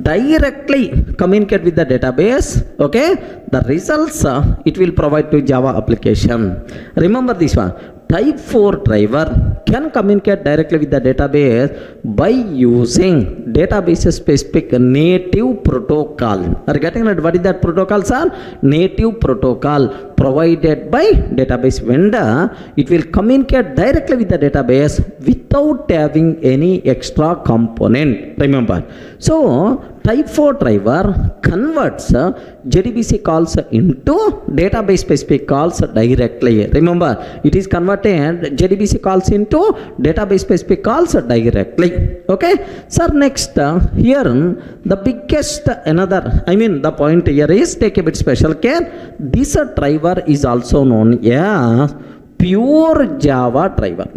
S1: directly communicate with the database. Okay, the results it will provide to Java application. Remember this one. Type 4 driver can communicate directly with the database by using database specific native protocol. Are you getting it? What is that protocol, sir? Native protocol provided by database vendor. It will communicate directly with the database without having any extra component. Remember. So, type 4 driver converts JDBC calls into database specific calls directly. Remember, it is converted JDBC calls into database specific calls directly. Okay, sir, next here the biggest the point here is, take a bit special care, this driver is also known as pure Java driver.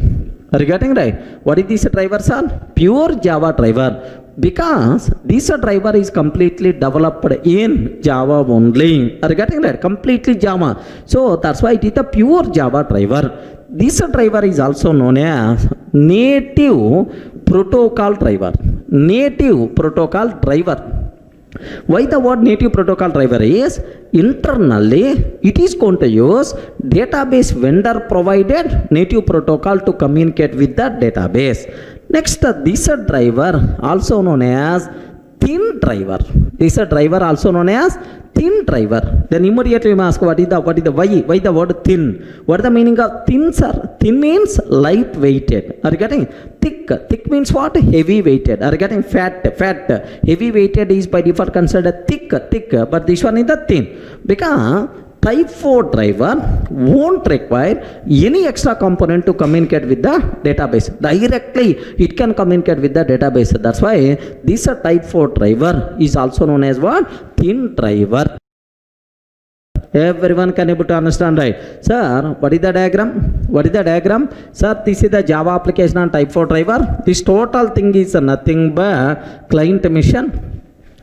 S1: Are you getting right? What is this driver, sir? Pure Java driver. Because this driver is completely developed in Java only. Are you getting that? Completely Java. So that's why it is a pure Java driver. This driver is also known as native protocol driver. Native protocol driver. Why the word native protocol driver is, internally it is going to use database vendor provided native protocol to communicate with the database. Next, this driver also known as thin driver. This driver also known as thin driver. Then immediately you may ask, why the word thin? What is the meaning of thin, sir? Thin means light weighted. Are you getting? Thick means what? Heavy weighted. Are you getting? Fat. Heavy weighted is by default considered thick, but this one is the thin. Because type 4 driver won't require any extra component to communicate with the database. Directly it can communicate with the database. That's why this type 4 driver is also known as what? Thin driver. Everyone can able to understand, right? Sir, what is the diagram? Sir, this is the Java application on type 4 driver. This total thing is nothing but client mission.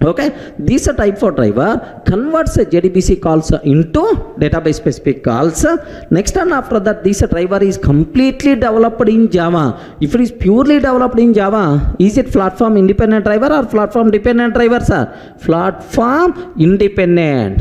S1: Okay, this type 4 driver converts JDBC calls into database specific calls. Next and after that, this driver is completely developed in Java. If it is purely developed in Java, is it platform independent driver or platform dependent driver, sir? Platform independent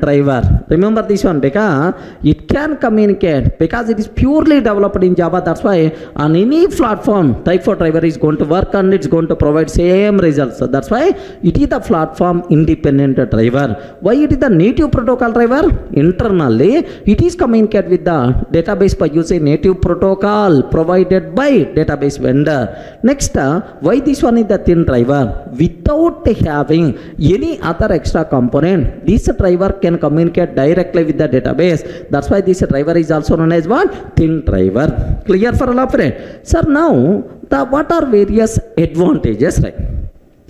S1: driver. Remember this one, because it can communicate, because it is purely developed in Java. That's why on any platform, type 4 driver is going to work and it's going to provide same results. So that's why it is the platform independent driver. Why it is the native protocol driver? Internally it is communicate with the database by using native protocol provided by database vendor. Next, why this one is the thin driver? Without having any other extra component, this driver can communicate directly with the database. That's why this driver is also known as what? Thin driver. Clear for all of it? Sir, now what are various advantages, right?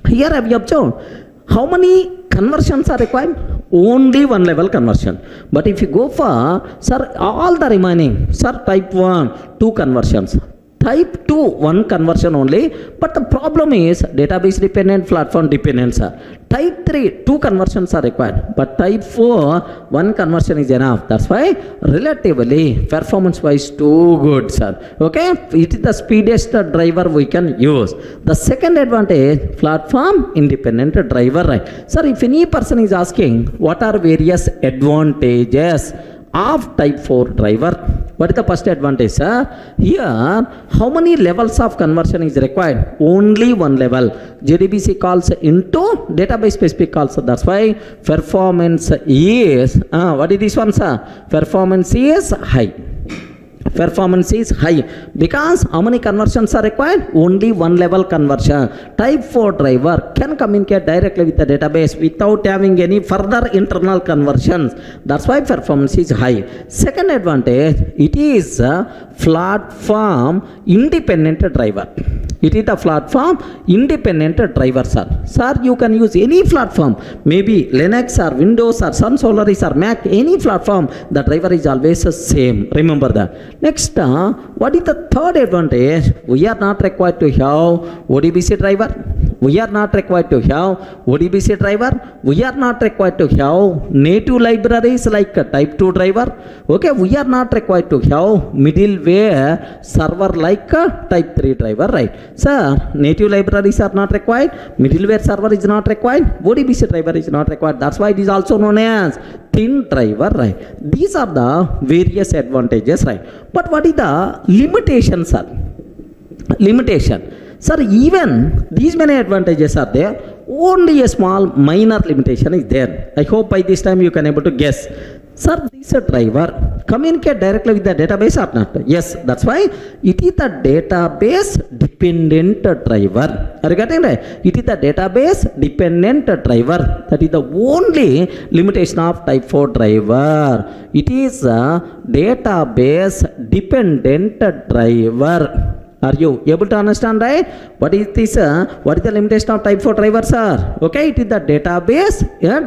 S1: Here have you observed how many conversions are required? Only one level conversion. But if you go for, sir, all the remaining, sir, type 1, 2 conversions. Type 2, 1 conversion only. But the problem is database dependent, platform dependent, sir. Type 3, 2 conversions are required. But type 4, 1 conversion is enough. That's why relatively performance wise too good, sir. Okay, it is the speediest driver we can use. The second advantage, platform independent driver, right? Sir, if any person is asking what are various advantages of type 4 driver. What is the first advantage, sir? Here, how many levels of conversion is required? Only one level. JDBC calls into database specific calls. That's why performance is, what is this one, sir? Performance is high. Performance is high because how many conversions are required? Only one level conversion. Type 4 driver can communicate directly with the database without having any further internal conversions. That's why performance is high. Second advantage, it is a platform independent driver. It is a platform independent driver, sir. Sir, you can use any platform, maybe Linux or Windows or Sun Solaris or Mac, any platform. The driver is always the same. Remember that. Next, what is the third advantage? We are not required to have ODBC driver. We are not required to have ODBC driver. We are not required to have native libraries like type 2 driver. Okay, we are not required to have middleware server like type 3 driver, right? Sir, native libraries are not required. Middleware server is not required. ODBC driver is not required. That's why it is also known as thin driver, right? These are the various advantages, right? But what is the limitations, sir? Limitation. Sir, even these many advantages are there, only a small minor limitation is there. I hope by this time you can able to guess. Sir, this driver communicate directly with the database or not? Yes, that's why it is the database dependent driver. Are you getting right? It is the database dependent driver. That is the only limitation of type 4 driver. It is a database dependent driver. Are you able to understand, right? What is this? What is the limitation of type 4 driver, sir? Okay, it is the database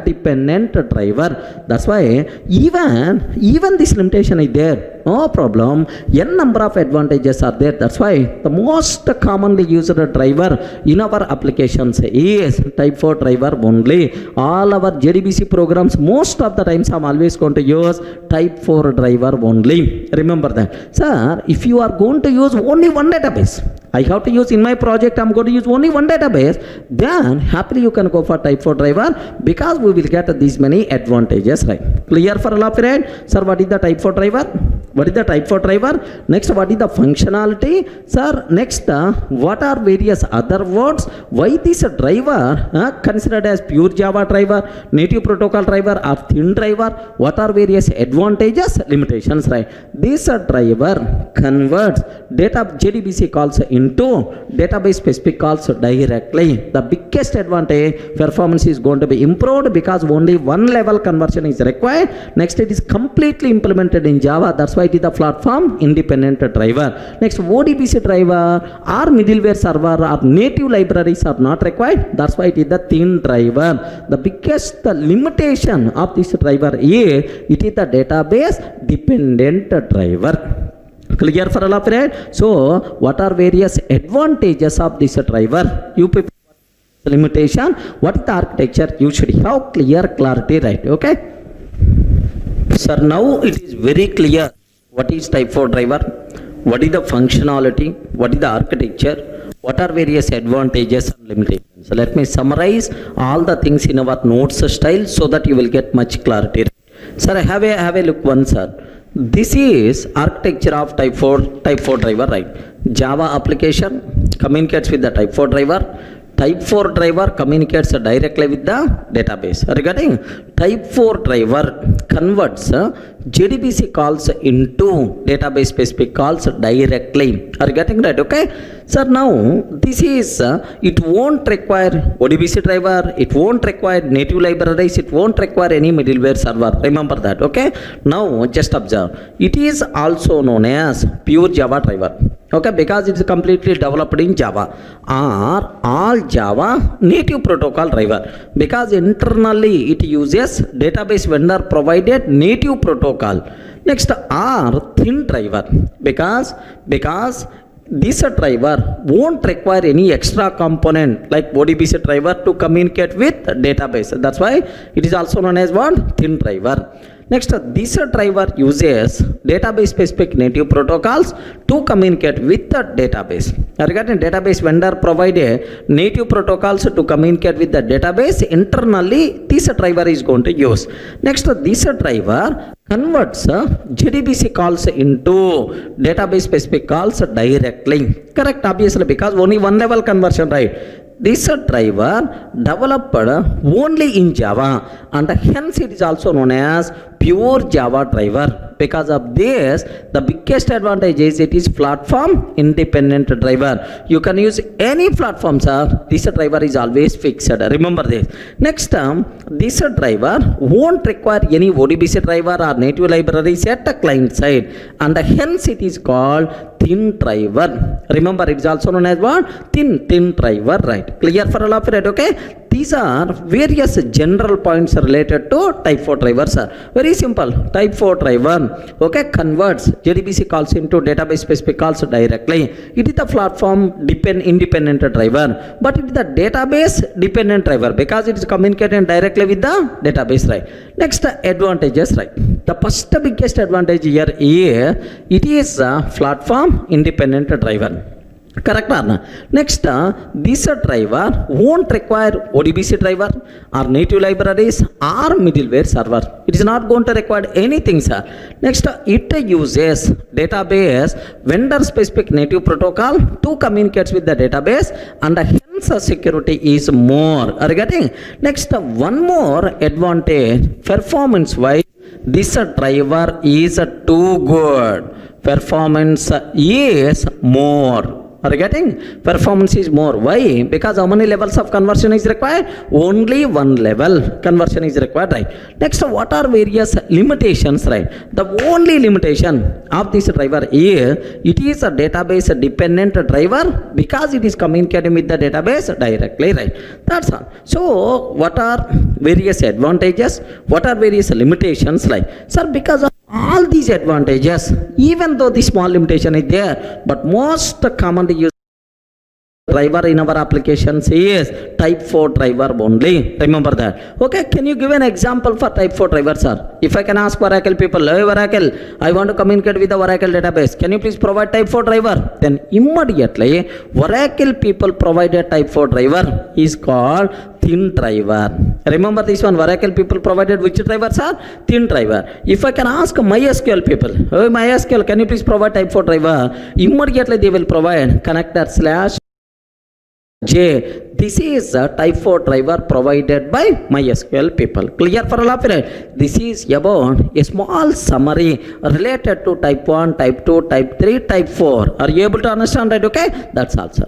S1: dependent driver. That's why even this limitation is there. No problem. N number of advantages are there. That's why the most commonly used driver in our applications is type 4 driver only. All our JDBC programs, most of the times I'm always going to use type 4 driver only. Remember that. Sir, if you are going to use only one database, I have to use in my project, I'm going to use only one database, then happily you can go for type 4 driver because we will get these many advantages, right? Clear for all of you, right? Sir, what is the type 4 driver? What is the type 4 driver? Next, what is the functionality? Sir, next, what are various other words? Why this driver considered as pure Java driver, native protocol driver or thin driver? What are various advantages, limitations, right? This driver converts data JDBC calls into database specific calls directly. The biggest advantage, performance is going to be improved because only one level conversion is required. Next, it is completely implemented in Java. That's why it is the platform independent driver. Next, ODBC driver or middleware server or native libraries are not required. That's why it is the thin driver. The biggest limitation of this driver is it is the database dependent driver. Clear for all of it? So, what are various advantages of this driver? You people, limitation, what is the architecture? You should have clarity, right? Okay? Sir, now it is very clear what is type 4 driver, what is the functionality, what is the architecture, what are various advantages and limitations. So let me summarize all the things in our notes style so that you will get much clarity. Sir, have a look once, sir. This is architecture of type 4 driver, right? Java application communicates with the type 4 driver. Type 4 driver communicates directly with the database. Are you getting? Type 4 driver converts JDBC calls into database specific calls directly. Are you getting that? Okay. Sir, now this is, it won't require ODBC driver, it won't require native libraries, it won't require any middleware server. Remember that. Okay. Now just observe. It is also known as pure Java driver. Okay, because it is completely developed in Java or all Java native protocol driver, because internally it uses database vendor provided native protocol. Next, are thin driver, because this driver won't require any extra component like ODBC driver to communicate with database. That's why it is also known as what? Thin driver. Next, this driver uses database specific native protocols to communicate with the database. Regarding database vendor provided native protocols to communicate with the database, internally this driver is going to use. Next, this driver converts JDBC calls into database specific calls directly. Correct, obviously, because only one level conversion, right? This driver developed only in Java, and hence it is also known as pure Java driver. Because of this, the biggest advantage is it is platform independent driver. You can use any platform, sir. This driver is always fixed. Remember this. Next, this driver won't require any ODBC driver or native libraries at the client side, and hence it is called thin driver. Remember, it is also known as what? Thin driver, right? Clear for all of it, okay? These are various general points related to type 4 drivers, sir. Very simple. Type 4 driver, okay, converts JDBC calls into database specific calls directly. It is the platform independent driver, but it is the database dependent driver because it is communicating directly with the database, right? Next, advantages, right? The first biggest advantage here is it is a platform independent driver. Correct or not? Next, this driver won't require ODBC driver or native libraries or middleware server. It is not going to require anything, sir. Next, it uses database vendor specific native protocol to communicate with the database, and hence security is more. Are you getting? Next, one more advantage, performance wise, this driver is too good. Performance is more. Are you getting? Performance is more. Why? Because how many levels of conversion is required? Only one level conversion is required, right? Next, what are various limitations, right? The only limitation of this driver is it is a database dependent driver because it is communicating with the database directly, right? That's all. So, what are various advantages? What are various limitations, like? Sir, because of all these advantages, even though the small limitation is there, but most commonly used driver in our applications is type 4 driver only. Remember that. Okay, can you give an example for type 4 driver, sir? If I can ask Oracle people, hey Oracle, I want to communicate with the Oracle database, can you please provide type 4 driver? Then immediately Oracle people provide a type 4 driver is called thin driver. Remember this one, Oracle people provided which driver, sir? Thin driver. If I can ask MySQL people, hey MySQL, can you please provide type 4 driver? Immediately they will provide connector / J. This is a type 4 driver provided by MySQL people. Clear for all of it? This is about a small summary related to type 1, type 2, type 3, type 4. Are you able to understand that? Okay? That's all, sir.